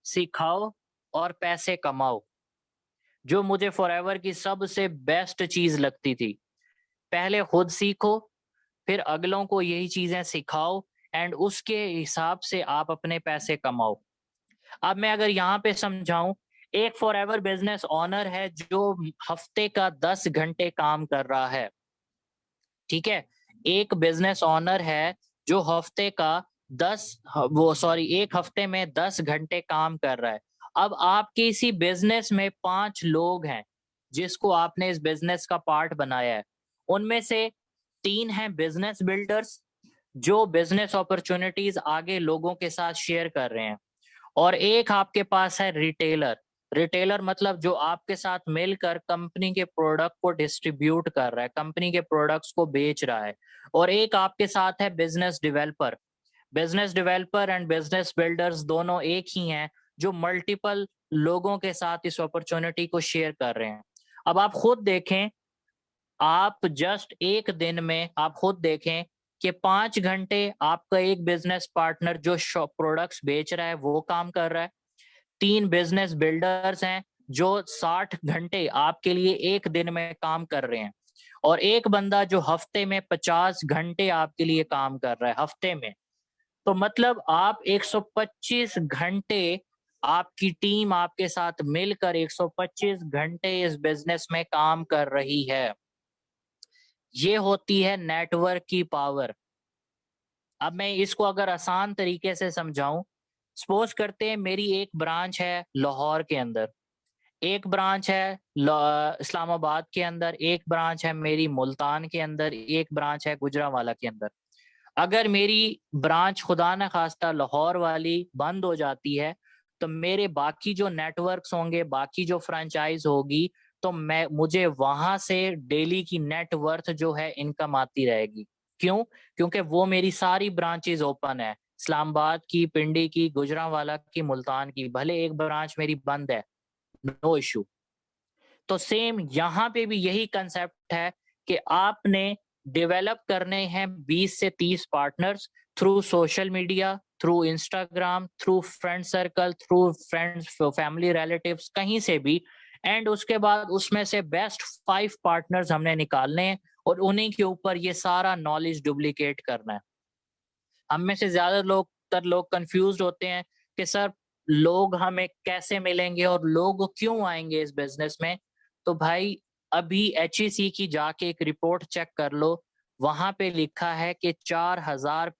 सिखाओ और पैसे कमाओ। जो मुझे फॉरएवर की सबसे बेस्ट चीज लगती थी, पहले खुद सीखो, फिर अगलों को यही चीजें सिखाओ, एंड उसके हिसाब से आप अपने पैसे कमाओ। अब मैं अगर यहाँ पे समझाऊं, एक फॉरएवर बिजनेस ओनर है जो हफ्ते का 10 घंटे काम कर रहा है। ठीक है, एक बिजनेस ओनर है जो हफ्ते का 10 वो सॉरी एक हफ्ते में 10 घंटे काम कर रहा है। अब आपके इसी बिजनेस में 5 लोग हैं जिसको आपने इस बिजनेस का पार्ट बनाया है। उनमें से 3 हैं बिजनेस बिल्डर्स जो बिजनेस अपॉर्चुनिटीज आगे लोगों के साथ शेयर कर रहे हैं, और एक आपके पास है रिटेलर। रिटेलर मतलब जो आपके साथ मिलकर कंपनी के प्रोडक्ट को डिस्ट्रीब्यूट कर रहा है, कंपनी के प्रोडक्ट्स को बेच रहा है। और एक आपके साथ है business developer. Business developer and business builders दोनों एक ही हैं जो मल्टीपल लोगों के साथ इस अपॉर्चुनिटी को शेयर कर रहे हैं। अब आप खुद देखें, आप जस्ट एक दिन में आप खुद देखें कि 5 घंटे आपका एक बिजनेस पार्टनर जो प्रोडक्ट्स बेच रहा है वो काम कर रहा है। 3 बिजनेस बिल्डर्स हैं जो 60 घंटे आपके लिए एक दिन में काम कर रहे हैं, और एक बंदा जो हफ्ते में 50 घंटे आपके लिए काम कर रहा है हफ्ते में। तो मतलब आप 125 घंटे, आपकी टीम आपके साथ मिलकर 125 घंटे इस बिजनेस में काम कर रही है। ये होती है नेटवर्क की पावर। अब मैं इसको अगर आसान तरीके से समझाऊं, सपोज करते हैं मेरी एक ब्रांच है लाहौर के अंदर, एक ब्रांच है इस्लामाबाद के अंदर, एक ब्रांच है मेरी मुल्तान के अंदर, एक ब्रांच है गुजरांवाला के अंदर। अगर मेरी ब्रांच खुदा न खास्ता लाहौर वाली बंद हो जाती है, तो मेरे बाकी जो नेटवर्क्स होंगे, बाकी जो फ्रेंचाइज होगी, तो मुझे वहां से डेली की नेट वर्थ जो है इनकम आती रहेगी। क्यों? क्योंकि वो मेरी सारी ब्रांचेज ओपन है, इस्लामाबाद की, पिंडी की, गुजरांवाला की, मुल्तान की, भले एक ब्रांच मेरी बंद है, नो इशू। तो सेम यहाँ पे भी यही कंसेप्ट है कि आपने डेवलप करने हैं 20 से 30 partners through social media, through Instagram, through friend circle, through friends, family, relatives, कहीं से भी। एंड उसके बाद उसमें से बेस्ट 5 पार्टनर्स हमने निकालने हैं और उन्हीं के ऊपर ये सारा नॉलेज डुप्लीकेट करना है। हम में से ज्यादातर लोग कंफ्यूज होते हैं कि सर लोग हमें कैसे मिलेंगे और लोग क्यों आएंगे इस बिजनेस में। तो भाई अभी HEC की जाके एक रिपोर्ट चेक कर लो, वहां पे लिखा है कि 4000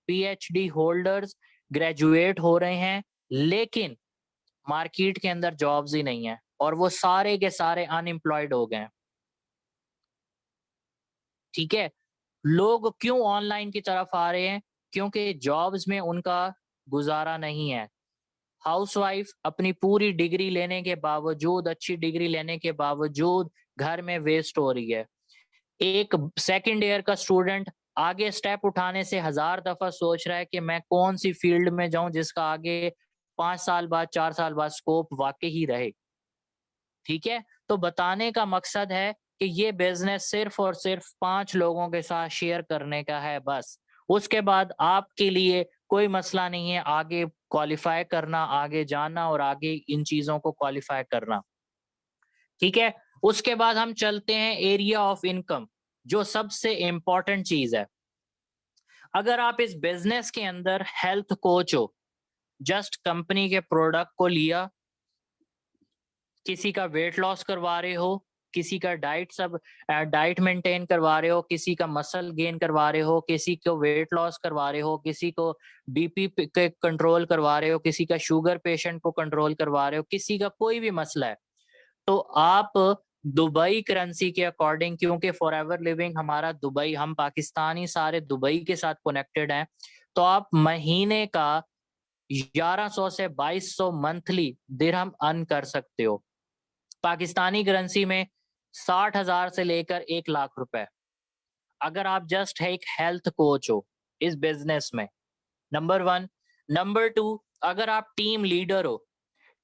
पीएचडी होल्डर्स ग्रेजुएट हो रहे हैं, लेकिन मार्केट के अंदर जॉब्स ही नहीं है और वो सारे के सारे अनएम्प्लॉयड हो गए हैं। ठीक है, लोग क्यों ऑनलाइन की तरफ आ रहे हैं? क्योंकि जॉब्स में उनका गुजारा नहीं है। हाउसवाइफ अपनी पूरी डिग्री लेने के बावजूद, अच्छी डिग्री लेने के बावजूद घर में वेस्ट हो रही है। एक सेकंड ईयर का स्टूडेंट आगे स्टेप उठाने से 1000 दफा सोच रहा है कि मैं कौन सी फील्ड में जाऊं जिसका आगे 5 साल बाद, 4 साल बाद स्कोप वाकई ही रहे। ठीक है, तो बताने का मकसद है कि ये बिजनेस सिर्फ और सिर्फ 5 लोगों के साथ शेयर करने का है बस। उसके बाद आपके लिए कोई मसला नहीं है आगे क्वालिफाई करना, आगे जाना और आगे इन चीजों को क्वालिफाई करना। ठीक है, उसके बाद हम चलते हैं एरिया ऑफ इनकम, जो सबसे इंपॉर्टेंट चीज है। अगर आप इस बिजनेस के अंदर हेल्थ कोच हो, जस्ट कंपनी के प्रोडक्ट को लिया, किसी का वेट लॉस करवा रहे हो, किसी का डाइट मेंटेन करवा रहे हो, किसी का मसल गेन करवा रहे हो, किसी को वेट लॉस करवा रहे हो, किसी को बीपी के कंट्रोल करवा रहे हो, किसी का शुगर पेशेंट को कंट्रोल करवा रहे हो, किसी का कोई भी मसला है, तो आप दुबई करेंसी के अकॉर्डिंग, क्योंकि फॉर एवर लिविंग हमारा दुबई, हम पाकिस्तानी सारे दुबई के साथ कनेक्टेड हैं, तो आप महीने का 1100 से 2200 मंथली दिरहम अर्न कर सकते हो। पाकिस्तानी करेंसी में 60,000 से लेकर 1 लाख रुपए, अगर आप जस्ट एक हेल्थ कोच हो इस बिजनेस में। नंबर 1। नंबर 2, अगर आप टीम लीडर हो,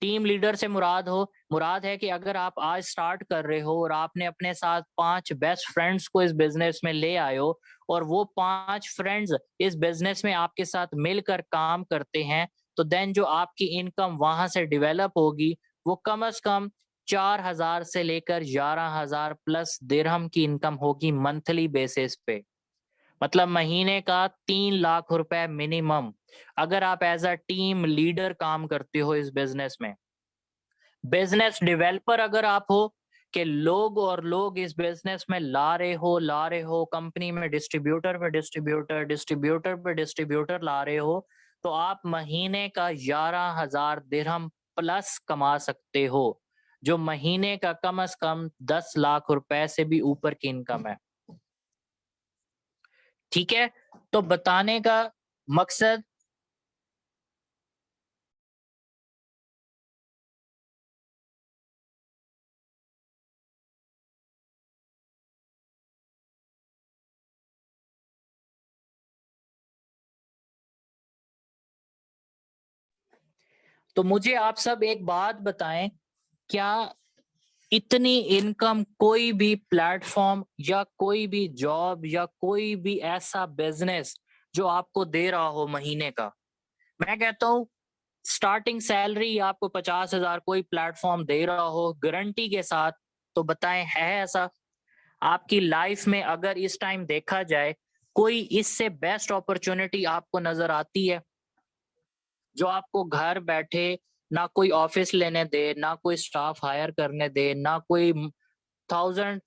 टीम लीडर से मुराद है कि अगर आप आज स्टार्ट कर रहे हो और आपने अपने साथ 5 बेस्ट फ्रेंड्स को इस बिजनेस में ले आए हो, और वो 5 फ्रेंड्स इस बिजनेस में आपके साथ मिलकर काम करते हैं, तो देन जो आपकी इनकम वहां से डेवलप होगी वो कम से कम 4000 से लेकर 11000 प्लस दिरहम की इनकम होगी मंथली बेसिस पे। मतलब महीने का 3 लाख रुपए मिनिमम, अगर आप एज अ टीम लीडर काम करते हो इस बिजनेस में। बिजनेस डेवलपर अगर आप हो कि लोग इस बिजनेस में ला रहे हो कंपनी में, डिस्ट्रीब्यूटर पे डिस्ट्रीब्यूटर ला रहे हो, तो आप महीने का 11,000 दिरहम प्लस कमा सकते हो, जो महीने का कम से कम 10 लाख रुपए से भी ऊपर की इनकम है। ठीक है, तो बताने का मकसद तो मुझे आप सब एक बात बताएं, क्या इतनी इनकम कोई भी प्लेटफॉर्म या कोई भी जॉब या कोई भी ऐसा बिजनेस जो आपको दे रहा हो महीने का? मैं कहता हूँ स्टार्टिंग सैलरी आपको 50,000 कोई प्लेटफॉर्म दे रहा हो गारंटी के साथ, तो बताएं है ऐसा? आपकी लाइफ में अगर इस टाइम देखा जाए, कोई इससे बेस्ट अपॉर्चुनिटी आपको नजर आती है जो आपको घर बैठे ना कोई ऑफिस लेने दे, ना कोई स्टाफ हायर करने दे, ना कोई 1,000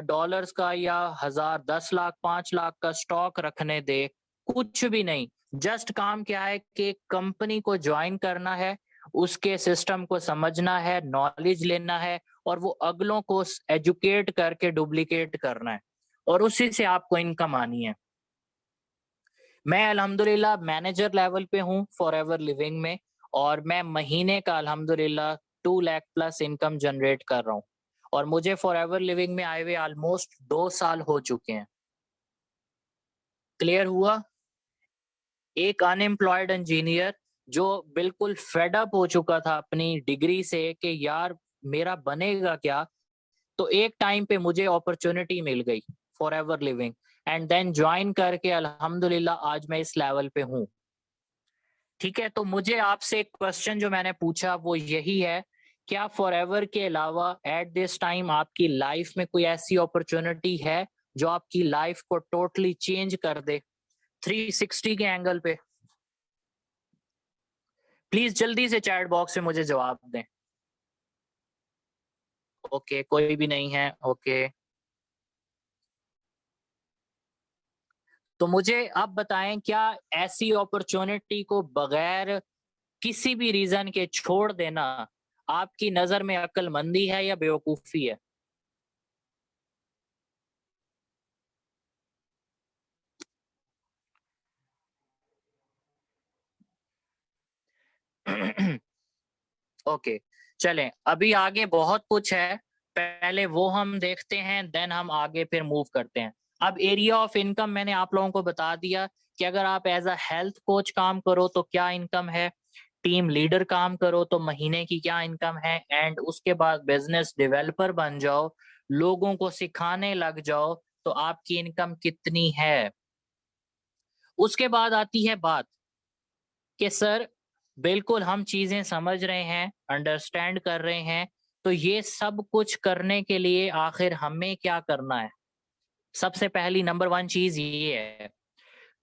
डॉलर्स का या 1,000, 10 लाख, 5 लाख का स्टॉक रखने दे? कुछ भी नहीं। जस्ट काम क्या है कि कंपनी को ज्वाइन करना है, उसके सिस्टम को समझना है, नॉलेज लेना है और वो अगलों को एजुकेट करके डुप्लीकेट करना है और उसी से आपको इनकम आनी है। मैं अल्हम्दुलिल्लाह मैनेजर लेवल पे हूँ फॉरएवर लिविंग में और मैं महीने का अल्हम्दुलिल्लाह 2 लाख प्लस इनकम जनरेट कर रहा हूँ और मुझे फॉरएवर लिविंग में आए हुए ऑलमोस्ट 2 साल हो चुके हैं। क्लियर हुआ? एक अनएम्प्लॉयड इंजीनियर जो बिल्कुल फेड अप हो चुका था अपनी डिग्री से कि यार मेरा बनेगा क्या, तो एक टाइम पे मुझे अपॉर्चुनिटी मिल गई Forever Living and then join करके अल्हम्दुलिल्लाह आज मैं इस लेवल पे हूँ। ठीक है, तो मुझे आपसे एक क्वेश्चन जो मैंने पूछा वो यही है, क्या फॉरएवर के अलावा एट दिस टाइम आपकी लाइफ में कोई ऐसी अपॉर्चुनिटी है जो आपकी लाइफ को टोटली चेंज कर दे 360 के एंगल पे? प्लीज जल्दी से चैट बॉक्स में मुझे जवाब दें। ओके, कोई भी नहीं है। ओके, तो मुझे आप बताएं, क्या ऐसी अपॉर्चुनिटी को बगैर किसी भी रीजन के छोड़ देना आपकी नजर में अक्लमंदी है या बेवकूफी है? ओके, चलें अभी आगे बहुत कुछ है, पहले वो हम देखते हैं देन हम आगे फिर मूव करते हैं। अब एरिया ऑफ इनकम मैंने आप लोगों को बता दिया कि अगर आप एज अ हेल्थ कोच काम करो तो क्या इनकम है, टीम लीडर काम करो तो महीने की क्या इनकम है, एंड उसके बाद बिजनेस डेवलपर बन जाओ, लोगों को सिखाने लग जाओ तो आपकी इनकम कितनी है। उसके बाद आती है बात कि सर बिल्कुल हम चीजें समझ रहे हैं, अंडरस्टैंड कर रहे हैं, तो ये सब कुछ करने के लिए आखिर हमें क्या करना है? सबसे पहली नंबर वन चीज ये है।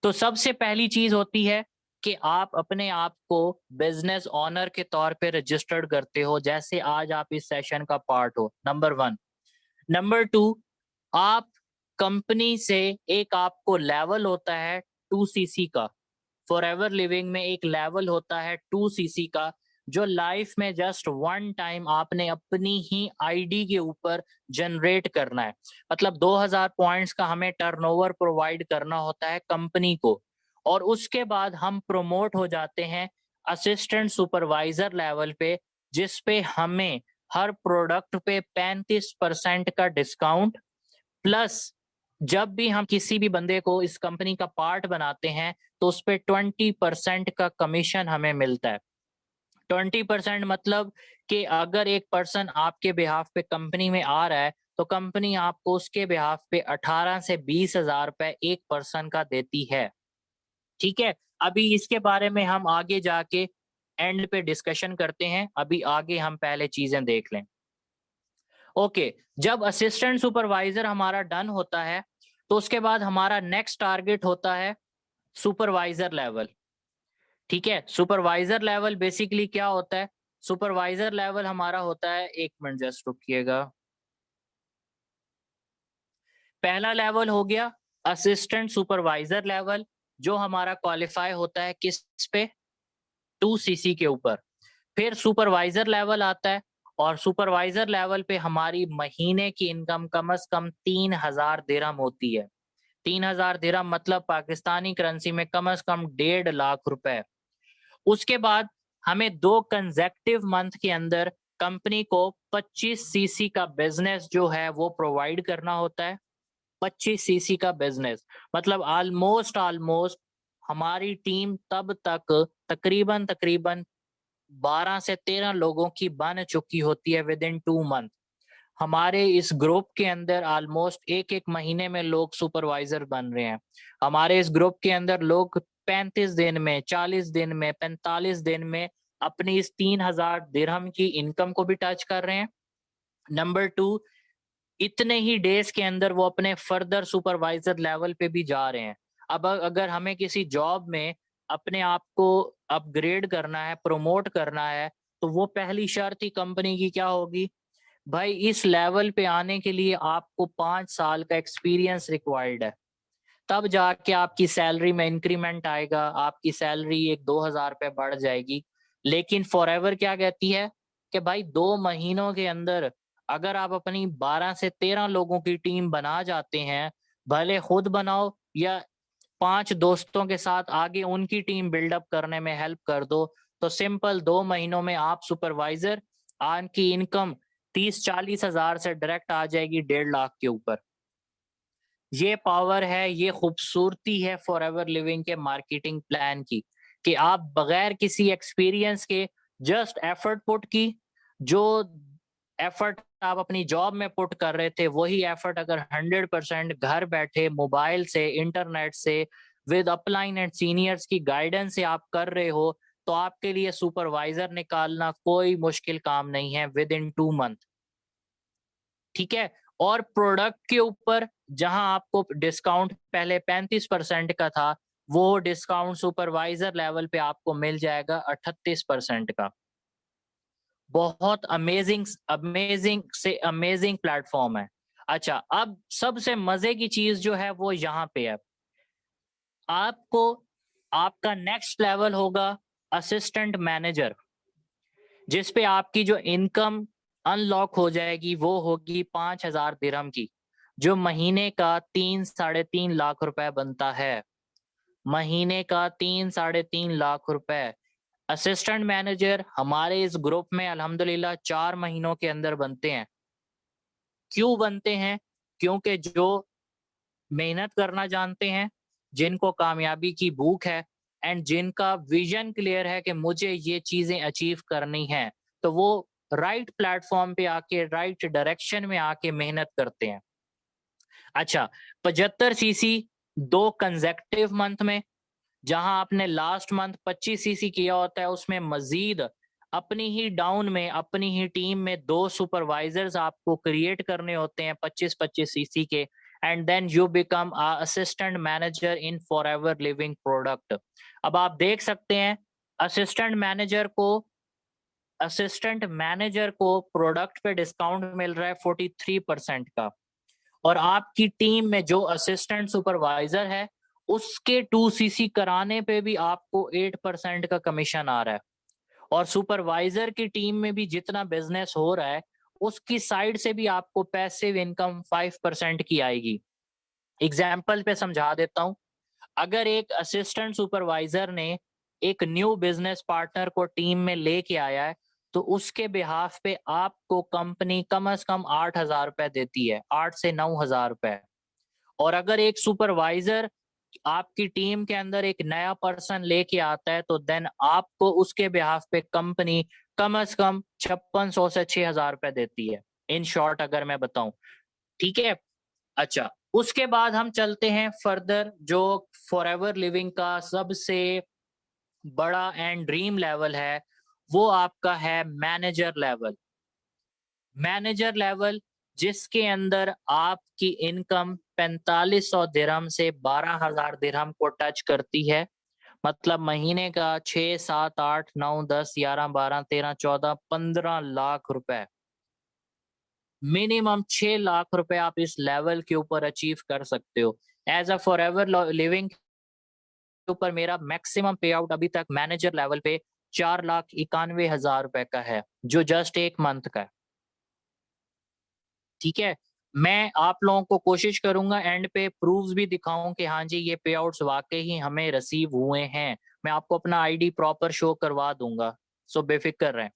तो सबसे पहली चीज होती है कि आप अपने आप को बिजनेस ओनर के तौर पे रजिस्टर्ड करते हो, जैसे आज आप इस सेशन का पार्ट हो, नंबर वन। नंबर टू, आप कंपनी से एक आपको लेवल होता है 2 सीसी का, फॉरएवर लिविंग में एक लेवल होता है 2 सीसी का, जो लाइफ में जस्ट वन टाइम आपने अपनी ही आईडी के ऊपर जनरेट करना है। मतलब 2,000 पॉइंट्स का हमें टर्नओवर प्रोवाइड करना होता है कंपनी को और उसके बाद हम प्रमोट हो जाते हैं असिस्टेंट सुपरवाइजर लेवल पे, जिस पे हमें हर प्रोडक्ट पे 35% का डिस्काउंट प्लस जब भी हम किसी भी बंदे को इस कंपनी का पार्ट बनाते हैं तो उस पे 20% का कमीशन हमें मिलता है। 20% मतलब कि अगर एक पर्सन आपके बिहाफ पे कंपनी में आ रहा है तो कंपनी आपको उसके बिहाफ पे 18 से 20,000 रुपए एक पर्सन का देती है। ठीक है, अभी इसके बारे में हम आगे जाके एंड पे डिस्कशन करते हैं, अभी आगे हम पहले चीजें देख लें। ओके, जब असिस्टेंट सुपरवाइजर हमारा डन होता है तो उसके बाद हमारा नेक्स्ट टारगेट होता है सुपरवाइजर लेवल। ठीक है, सुपरवाइजर लेवल बेसिकली क्या होता है? सुपरवाइजर लेवल हमारा होता है, एक मिनट जस्ट रुकिएगा। पहला लेवल हो गया असिस्टेंट सुपरवाइजर लेवल, जो हमारा क्वालिफाई होता है किस पे? 2cc के ऊपर। फिर सुपरवाइजर लेवल आता है और सुपरवाइजर लेवल पे हमारी महीने की इनकम कम से कम 3000 दिरहम होती है। 3000 दिरहम मतलब पाकिस्तानी करेंसी में कम से कम 1.5 लाख रुपए। उसके बाद हमें 2 कंसेक्टिव मंथ के अंदर कंपनी को 25cc का बिजनेस जो है वो प्रोवाइड करना होता है। 25cc का बिजनेस मतलब ऑलमोस्ट हमारी टीम तब तक तकरीबन 12 से 13 लोगों की बन चुकी होती है विद इन 2 मंथ। हमारे इस ग्रुप के अंदर ऑलमोस्ट एक महीने में लोग सुपरवाइजर बन रहे हैं। हमारे इस ग्रुप के अंदर लोग 35 दिन में, 40 दिन में, 45 दिन में अपनी इस 3000 दिरहम की इनकम को भी टच कर रहे हैं। नंबर 2, इतने ही डेज के अंदर वो अपने फर्दर सुपरवाइजर लेवल पे भी जा रहे हैं। अब अगर हमें किसी जॉब में अपने आप को अपग्रेड करना है, प्रमोट करना है, तो वो पहली शर्त ही कंपनी की क्या होगी? भाई इस लेवल पे आने के लिए आपको 5 साल का एक्सपीरियंस रिक्वायर्ड है। तब जाके आपकी सैलरी में इंक्रीमेंट आएगा, आपकी सैलरी 1-2 हज़ार रुपए बढ़ जाएगी। लेकिन फॉरएवर क्या कहती है कि भाई 2 महीनों के अंदर अगर आप अपनी 12 से 13 लोगों की टीम बना जाते हैं, भले खुद बनाओ या 5 दोस्तों के साथ आगे उनकी टीम बिल्डअप करने में हेल्प कर दो, तो सिंपल 2 महीनों में आप सुपरवाइजर, आपकी इनकम 30-40 हजार से डायरेक्ट आ जाएगी 1.5 लाख के ऊपर। ये पावर है, ये खूबसूरती है फॉरएवर लिविंग के मार्केटिंग प्लान की कि आप बगैर किसी एक्सपीरियंस के जस्ट एफर्ट पुट की, जो एफर्ट आप अपनी जॉब में पुट कर रहे थे वही एफर्ट अगर 100% घर बैठे मोबाइल से, इंटरनेट से, विद अपलाइन एंड सीनियर्स की गाइडेंस से आप कर रहे हो, तो आपके लिए सुपरवाइजर निकालना कोई मुश्किल काम नहीं है विद इन 2 मंथ। ठीक है। और प्रोडक्ट के ऊपर जहां आपको डिस्काउंट पहले 35% का था, वो डिस्काउंट सुपरवाइजर लेवल पे आपको मिल जाएगा 38% का। बहुत अमेजिंग अमेजिंग से अमेजिंग प्लेटफॉर्म है। अच्छा, अब सबसे मजे की चीज जो है वो यहाँ पे है। आपको आपका नेक्स्ट लेवल होगा असिस्टेंट मैनेजर, जिस पे आपकी जो इनकम अनलॉक हो जाएगी वो होगी 5000 दिरहम की, जो महीने का 3-3.5 लाख बनता है। महीने का 3-3.5 लाख रुपए। असिस्टेंट मैनेजर हमारे इस ग्रुप में अल्हम्दुलिल्लाह 4 महीनों के अंदर बनते हैं। क्यों बनते हैं? क्योंकि जो मेहनत करना जानते हैं, जिनको कामयाबी की भूख है एंड जिनका विजन क्लियर है कि मुझे ये चीजें अचीव करनी है, तो वो राइट प्लेटफॉर्म पे आके, राइट डायरेक्शन में आके मेहनत करते हैं। अच्छा, 75cc 2 कंसेक्टिव मंथ में, जहां आपने लास्ट मंथ 25cc किया होता है, उसमें मजीद अपनी ही डाउन में, अपनी ही टीम में 2 सुपरवाइजर्स आपको क्रिएट करने होते हैं 25-25cc के, and then you become assistant manager in Forever Living product. अब आप देख सकते हैं असिस्टेंट मैनेजर को प्रोडक्ट पे डिस्काउंट मिल रहा है 43% का, और आपकी टीम में जो असिस्टेंट सुपरवाइजर है उसके 2cc कराने पे भी आपको 8% का कमीशन आ रहा है, और सुपरवाइजर की टीम में भी जितना बिजनेस हो रहा है उसकी साइड से भी आपको पैसिव इनकम 5% की आएगी। एग्जाम्पल पे समझा देता हूं। अगर एक असिस्टेंट सुपरवाइजर ने एक न्यू बिजनेस पार्टनर को टीम में लेके आया है, तो उसके बिहाफ पे आपको कंपनी कम से कम 8,000 रुपए देती है, 8 से 9 हज़ार रुपए। और अगर एक सुपरवाइजर आपकी टीम के अंदर एक नया पर्सन लेके आता है, तो देन आपको उसके बिहाफ पे कंपनी कम से कम 5600 से 6,000 रुपए देती है, इन शॉर्ट अगर मैं बताऊं। ठीक है। अच्छा, उसके बाद हम चलते हैं फर्दर, जो फॉरएवर लिविंग का सबसे बड़ा एंड ड्रीम लेवल है, वो आपका है मैनेजर लेवल। मैनेजर लेवल जिसके अंदर आपकी इनकम 4500 दिरहम से 12,000 दिरहम को टच करती है। मतलब महीने का 6, 7, 8, 9, 10, 11, 12, 13, 14, 15 लाख रुपए। मिनिमम 6 लाख रुपए आप इस लेवल के ऊपर अचीव कर सकते हो। एज अ फॉरएवर लिविंग के ऊपर मेरा मैक्सिमम पे आउट अभी तक मैनेजर लेवल पे 4,91,000 रुपए का है, जो जस्ट एक मंथ का है। ठीक है, मैं आप लोगों को कोशिश करूंगा एंड पे प्रूफ्स भी दिखाऊं कि हाँ जी ये पे आउट्स वाकई ही हमें रिसीव हुए हैं। मैं आपको अपना आईडी प्रॉपर शो करवा दूंगा, सो बेफिक्र रहें।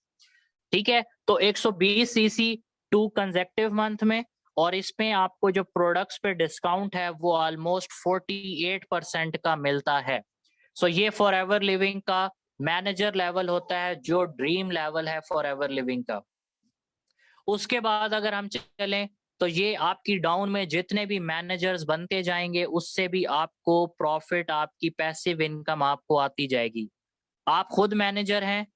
ठीक है, तो 120 सीसी 2 कंसेक्टिव मंथ में, और इसमें आपको जो प्रोडक्ट्स पे डिस्काउंट है वो ऑलमोस्ट 48% का मिलता है। सो ये फॉर एवर लिविंग का मैनेजर लेवल होता है, जो ड्रीम लेवल है फॉर एवर लिविंग का। उसके बाद अगर हम चलें तो ये आपकी डाउन में जितने भी मैनेजर्स बनते जाएंगे उससे भी आपको प्रॉफिट, आपकी पैसिव इनकम आपको आती जाएगी। आप खुद मैनेजर हैं,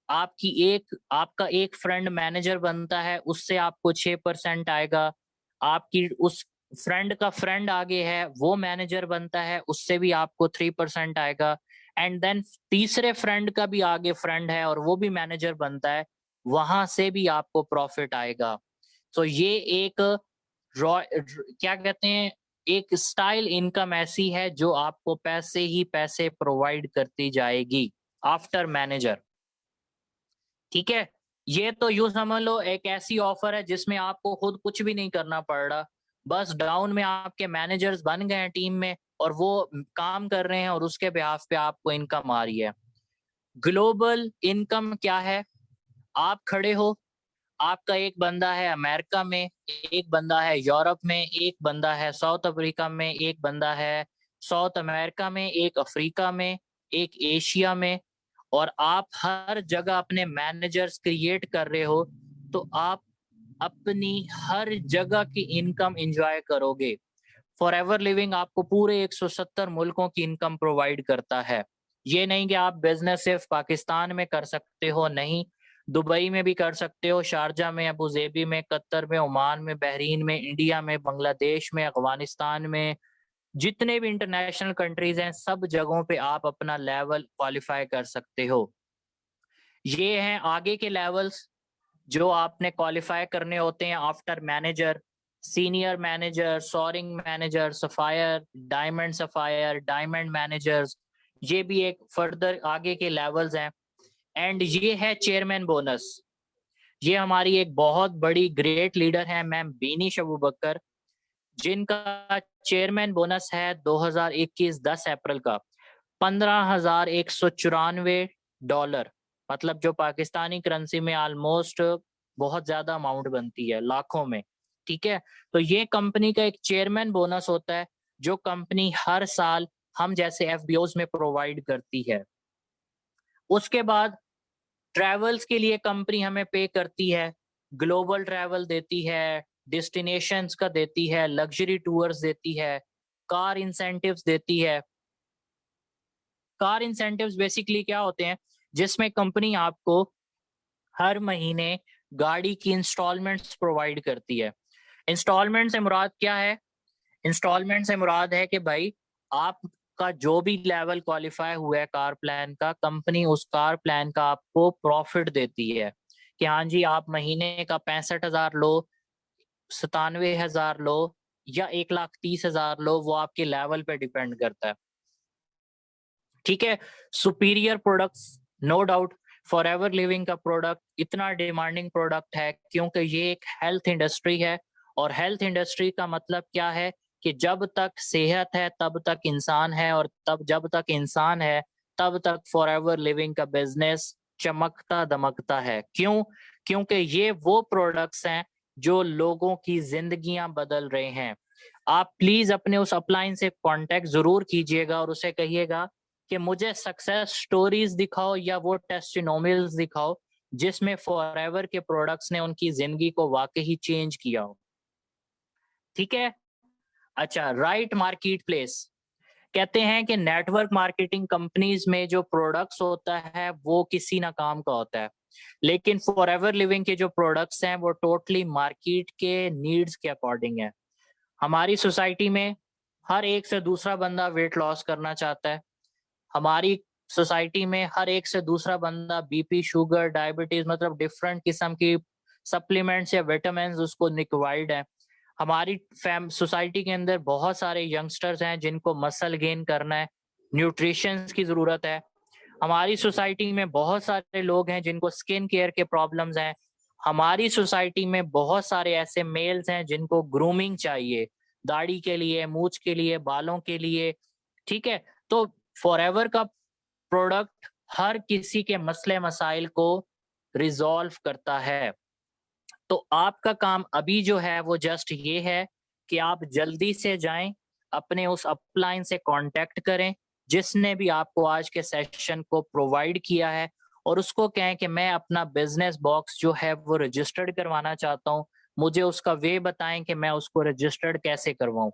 आपका एक फ्रेंड मैनेजर बनता है, उससे आपको 6% आएगा। आपकी उस फ्रेंड का फ्रेंड आगे है, वो मैनेजर बनता है, उससे भी आपको 3% आएगा। एंड देन तीसरे फ्रेंड का भी आगे फ्रेंड है और वो भी मैनेजर बनता है, वहां से भी आपको प्रॉफिट आएगा। तो ये एक क्या कहते हैं, एक स्टाइल इनकम ऐसी है जो आपको पैसे ही पैसे प्रोवाइड करती जाएगी आफ्टर मैनेजर। ठीक है, ये तो यूं समझ लो एक ऐसी ऑफर है जिसमें आपको खुद कुछ भी नहीं करना पड़ रहा, बस डाउन में आपके मैनेजर्स बन गए हैं टीम में और वो काम कर रहे हैं और उसके बिहाफ पे आपको इनकम आ रही है। ग्लोबल इनकम क्या है? आप खड़े हो, आपका एक बंदा है अमेरिका में, एक बंदा है यूरोप में, एक बंदा है साउथ अफ्रीका में, एक बंदा है साउथ अमेरिका में, एक अफ्रीका में, एक एशिया में, और आप हर जगह अपने मैनेजर्स क्रिएट कर रहे हो, तो आप अपनी हर जगह की इनकम एंजॉय करोगे। फॉर एवर लिविंग आपको पूरे 170 मुल्कों की इनकम प्रोवाइड करता है। ये नहीं कि आप बिजनेस सिर्फ पाकिस्तान में कर सकते हो, नहीं, दुबई में भी कर सकते हो, शारजा में, अबू जेबी में, कतर में, ओमान में, बहरीन में, इंडिया में, बांग्लादेश में, अफगानिस्तान में, जितने भी इंटरनेशनल कंट्रीज हैं सब जगहों पे आप अपना लेवल क्वालिफाई कर सकते हो। ये हैं आगे के लेवल्स जो आपने क्वालिफाई करने होते हैं after manager: senior manager, soaring manager, sapphire, diamond sapphire, diamond managers. ये भी एक फर्दर आगे के लेवल्स हैं। एंड ये है चेयरमैन बोनस। ये हमारी एक बहुत बड़ी ग्रेट लीडर है मैम बीनिश अबू बकर, जिनका चेयरमैन बोनस है 2021 10 अप्रैल का $15,194, मतलब जो पाकिस्तानी करेंसी में ऑलमोस्ट बहुत ज्यादा अमाउंट बनती है, लाखों में। ठीक है, तो ये कंपनी का एक चेयरमैन बोनस होता है जो कंपनी हर साल हम जैसे एफबीओज में प्रोवाइड करती है। उसके बाद ट्रैवल्स के लिए कंपनी हमें पे करती है, ग्लोबल ट्रैवल देती है, डेस्टिनेशंस का देती है, लग्जरी टूर्स देती है, कार इंसेंटिव्स देती है। कार इंसेंटिव्स बेसिकली क्या होते हैं, जिसमें कंपनी आपको हर महीने गाड़ी की इंस्टॉलमेंट्स प्रोवाइड करती है। इंस्टॉलमेंट से मुराद क्या है? इंस्टॉलमेंट से मुराद है कि भाई आपका जो भी लेवल क्वालिफाई हुआ है कार प्लान का, कंपनी उस कार प्लान का आपको प्रॉफिट देती है कि हाँ जी आप महीने का 65,000 लो, 97,000 लो, या 1,30,000 लो, वो आपके लेवल पे डिपेंड करता है। ठीक है, superior products, no doubt Forever Living का प्रोडक्ट इतना डिमांडिंग प्रोडक्ट है क्योंकि ये एक हेल्थ इंडस्ट्री है, और हेल्थ इंडस्ट्री का मतलब क्या है कि जब तक सेहत है तब तक इंसान है, और तब जब तक इंसान है तब तक फॉर एवर लिविंग का बिजनेस चमकता दमकता है। क्यों? क्योंकि ये वो प्रोडक्ट्स हैं जो लोगों की जिंदगियां बदल रहे हैं। आप प्लीज अपने उस अपलाइन से कांटेक्ट जरूर कीजिएगा और उसे कहिएगा कि मुझे सक्सेस स्टोरीज दिखाओ या वो टेस्टिमोनियल्स दिखाओ जिसमें फॉरएवर के प्रोडक्ट्स ने उनकी जिंदगी को वाकई चेंज किया हो। ठीक है, अच्छा, राइट मार्केट प्लेस कहते हैं कि नेटवर्क मार्केटिंग कंपनीज में जो प्रोडक्ट्स होता है वो किसी ना काम का होता है, लेकिन फॉरएवर लिविंग के जो प्रोडक्ट्स हैं वो टोटली मार्केट के नीड्स के अकॉर्डिंग है। हमारी सोसाइटी में हर एक से दूसरा बंदा वेट लॉस करना चाहता है। हमारी सोसाइटी में हर एक से दूसरा बंदा बीपी, शुगर, डायबिटीज, मतलब डिफरेंट किस्म की सप्लीमेंट्स या विटामिन उसको रिक्वायर्ड है। हमारी सोसाइटी के अंदर बहुत सारे यंगस्टर्स हैं जिनको मसल गेन करना है, न्यूट्रिशन की जरूरत है। हमारी सोसाइटी में बहुत सारे लोग हैं जिनको स्किन केयर के प्रॉब्लम्स हैं। हमारी सोसाइटी में बहुत सारे ऐसे मेल्स हैं जिनको ग्रूमिंग चाहिए, दाढ़ी के लिए, मूछ के लिए, बालों के लिए। ठीक है, तो फॉरएवर का प्रोडक्ट हर किसी के मसले मसाइल को रिजॉल्व करता है। तो आपका काम अभी जो है वो जस्ट ये है कि आप जल्दी से जाएं, अपने उस अपलाइन से कांटेक्ट करें जिसने भी आपको आज के सेशन को प्रोवाइड किया है, और उसको कहें कि मैं अपना बिजनेस बॉक्स जो है वो रजिस्टर्ड करवाना चाहता हूं। मुझे उसका वे बताएं कि मैं उसको रजिस्टर्ड कैसे करवाऊं।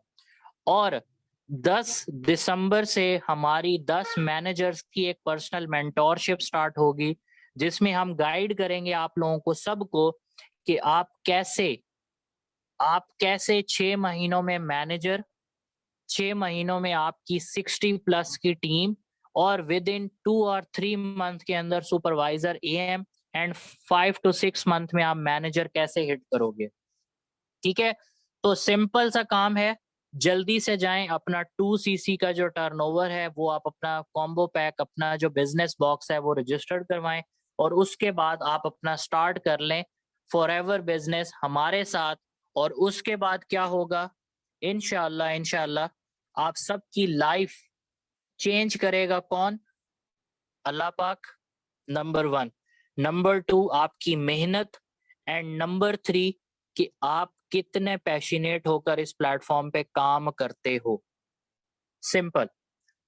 और 10 दिसंबर से हमारी 10 मैनेजर्स की एक पर्सनल मेंटोरशिप स्टार्ट होगी, जिसमें हम गाइड करेंगे आप लोगों को सबको कि आप कैसे 6 महीनों में मैनेजर, 6 महीनों में आपकी 60+ की टीम, और विद इन 2 और 3 मंथ के अंदर supervisor am, and 5 to 6 month में आप मैनेजर कैसे हिट करोगे। ठीक है, तो सिंपल सा काम है, जल्दी से जाएं, अपना 2cc का जो टर्नओवर है वो आप अपना कॉम्बो पैक, अपना जो बिजनेस बॉक्स है वो रजिस्टर्ड करवाएं, और उसके बाद आप अपना स्टार्ट कर लें फॉरएवर बिजनेस हमारे साथ। और उसके बाद क्या होगा, इंशाल्लाह इंशाल्लाह आप सबकी लाइफ चेंज करेगा कौन? अल्लाह पाक, नंबर 1। नंबर 2 आपकी मेहनत, एंड नंबर 3 कि आप कितने पैशनेट होकर इस प्लेटफॉर्म पे काम करते हो। सिंपल।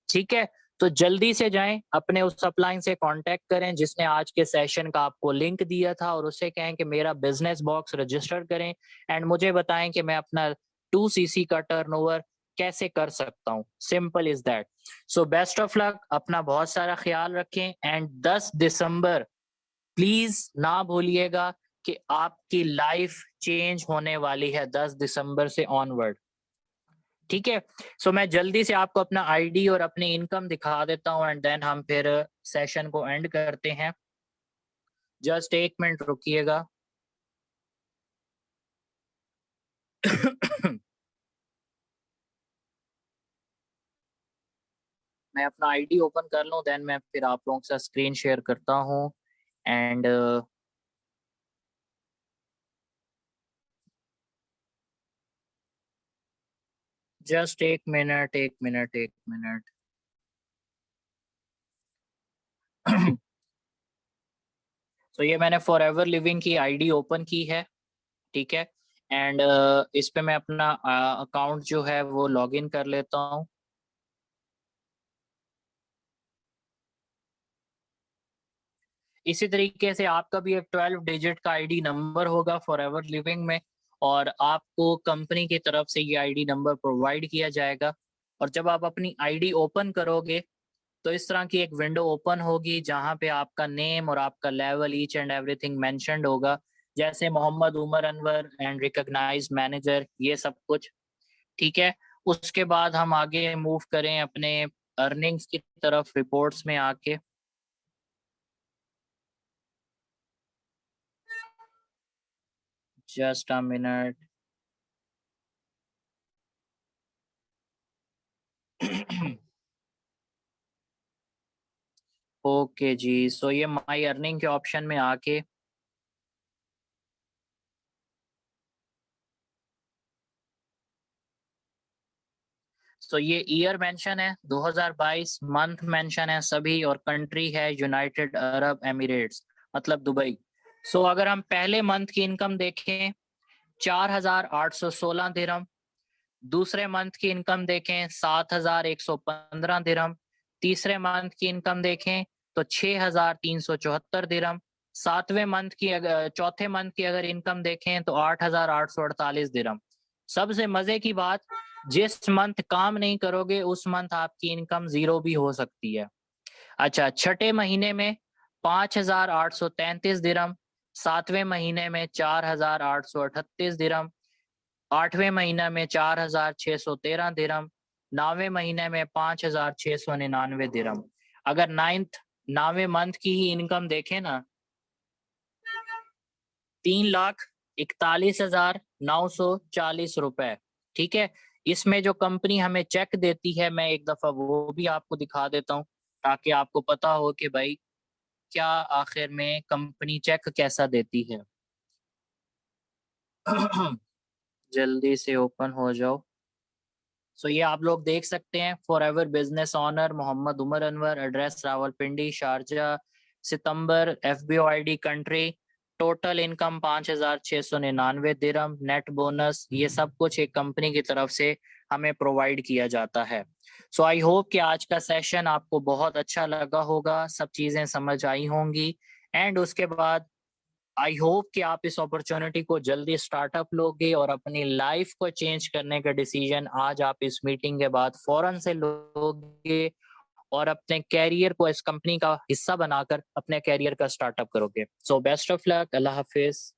ठीक है, तो जल्दी से जाएं, अपने उस अपलाइन से कांटेक्ट करें जिसने आज के सेशन का आपको लिंक दिया था, और उसे कहें कि मेरा बिजनेस बॉक्स रजिस्टर करें, एंड मुझे बताएं कि मैं अपना 2cc का टर्नओवर कैसे कर सकता हूं। Simple is that. So best of luck, अपना बहुत सारा ख्याल रखें, एंड 10 दिसंबर प्लीज ना भूलिएगा कि आपकी लाइफ चेंज होने वाली है 10 दिसंबर से ऑनवर्ड। ठीक है, सो मैं जल्दी से आपको अपना आईडी और अपनी इनकम दिखा देता हूं, एंड देन हम फिर सेशन को एंड करते हैं। जस्ट 1 मिनट रुकिएगा। मैं अपना आईडी ओपन कर लूं, देन मैं फिर आप लोगों के साथ स्क्रीन शेयर करता हूं। And just 1 minute, 1 minute, 1 minute. तो ये मैंने फॉर एवर लिविंग की आईडी ओपन की है। ठीक है, एंड इस पे मैं अपना अकाउंट जो है वो लॉग इन कर लेता हूँ। इसी तरीके से आपका भी एक 12 डिजिट का आईडी नंबर होगा फॉर एवर लिविंग में, और आपको कंपनी की तरफ से ये आईडी नंबर प्रोवाइड किया जाएगा। और जब आप अपनी आईडी ओपन करोगे तो इस तरह की एक विंडो ओपन होगी जहां पे आपका नेम और आपका level, each and everything mentioned होगा, जैसे Mohammad Umar Anwar and recognised manager, ये सब कुछ। ठीक है, उसके बाद हम आगे मूव करें अपने अर्निंग्स की तरफ, रिपोर्ट्स में आके। Just a minute. ओके जी, सो ये माई अर्निंग के ऑप्शन में आके सो ये ईयर मेंशन है 2022, मंथ मेंशन है सभी, और कंट्री है यूनाइटेड अरब एमिरेट्स, मतलब दुबई। सो अगर हम पहले मंथ की इनकम देखें 4,816 दिरहम, दूसरे मंथ की इनकम देखें 7,115 दिरहम, तीसरे मंथ की इनकम देखें तो 6,374 दिरहम, चौथे मंथ की अगर इनकम देखें तो 8,848 दिरहम। सबसे मजे की बात, जिस मंथ काम नहीं करोगे उस मंथ आपकी इनकम जीरो भी हो सकती है। अच्छा, छठे महीने में 5,833 दिरहम, सातवें महीने में 4,838 दिरहम, आठवें महीने में 4,613 दिरहम, 9वें महीने में 5,699 दिरहम। अगर 9वें मंथ की ही इनकम देखें ना, 3,41,940 रुपए। ठीक है, इसमें जो कंपनी हमें चेक देती है, मैं एक दफा वो भी आपको दिखा देता हूँ। ताकि आपको पता हो कि भाई क्या आखिर में कंपनी चेक कैसा देती है। जल्दी से ओपन हो जाओ। सो ये आप लोग देख सकते हैं, Forever business owner Mohammad Umar Anwar, address Rawalpindi Sharjah, सितंबर, FBO ID country, total income 5,699 दिरहम, नेट बोनस, ये सब कुछ एक कंपनी की तरफ से हमें प्रोवाइड किया जाता है। सो आई होप कि आज का सेशन आपको बहुत अच्छा लगा होगा, सब चीज़ें समझ आई होंगी। एंड उसके बाद आई होप कि आप इस अपॉर्चुनिटी को जल्दी स्टार्टअप लोगे और अपनी लाइफ को चेंज करने का डिसीजन आज आप इस मीटिंग के बाद फौरन से लोगे और अपने कैरियर को इस कंपनी का हिस्सा बनाकर अपने कैरियर का स्टार्टअप करोगे। So best of luck, Allah Hafiz.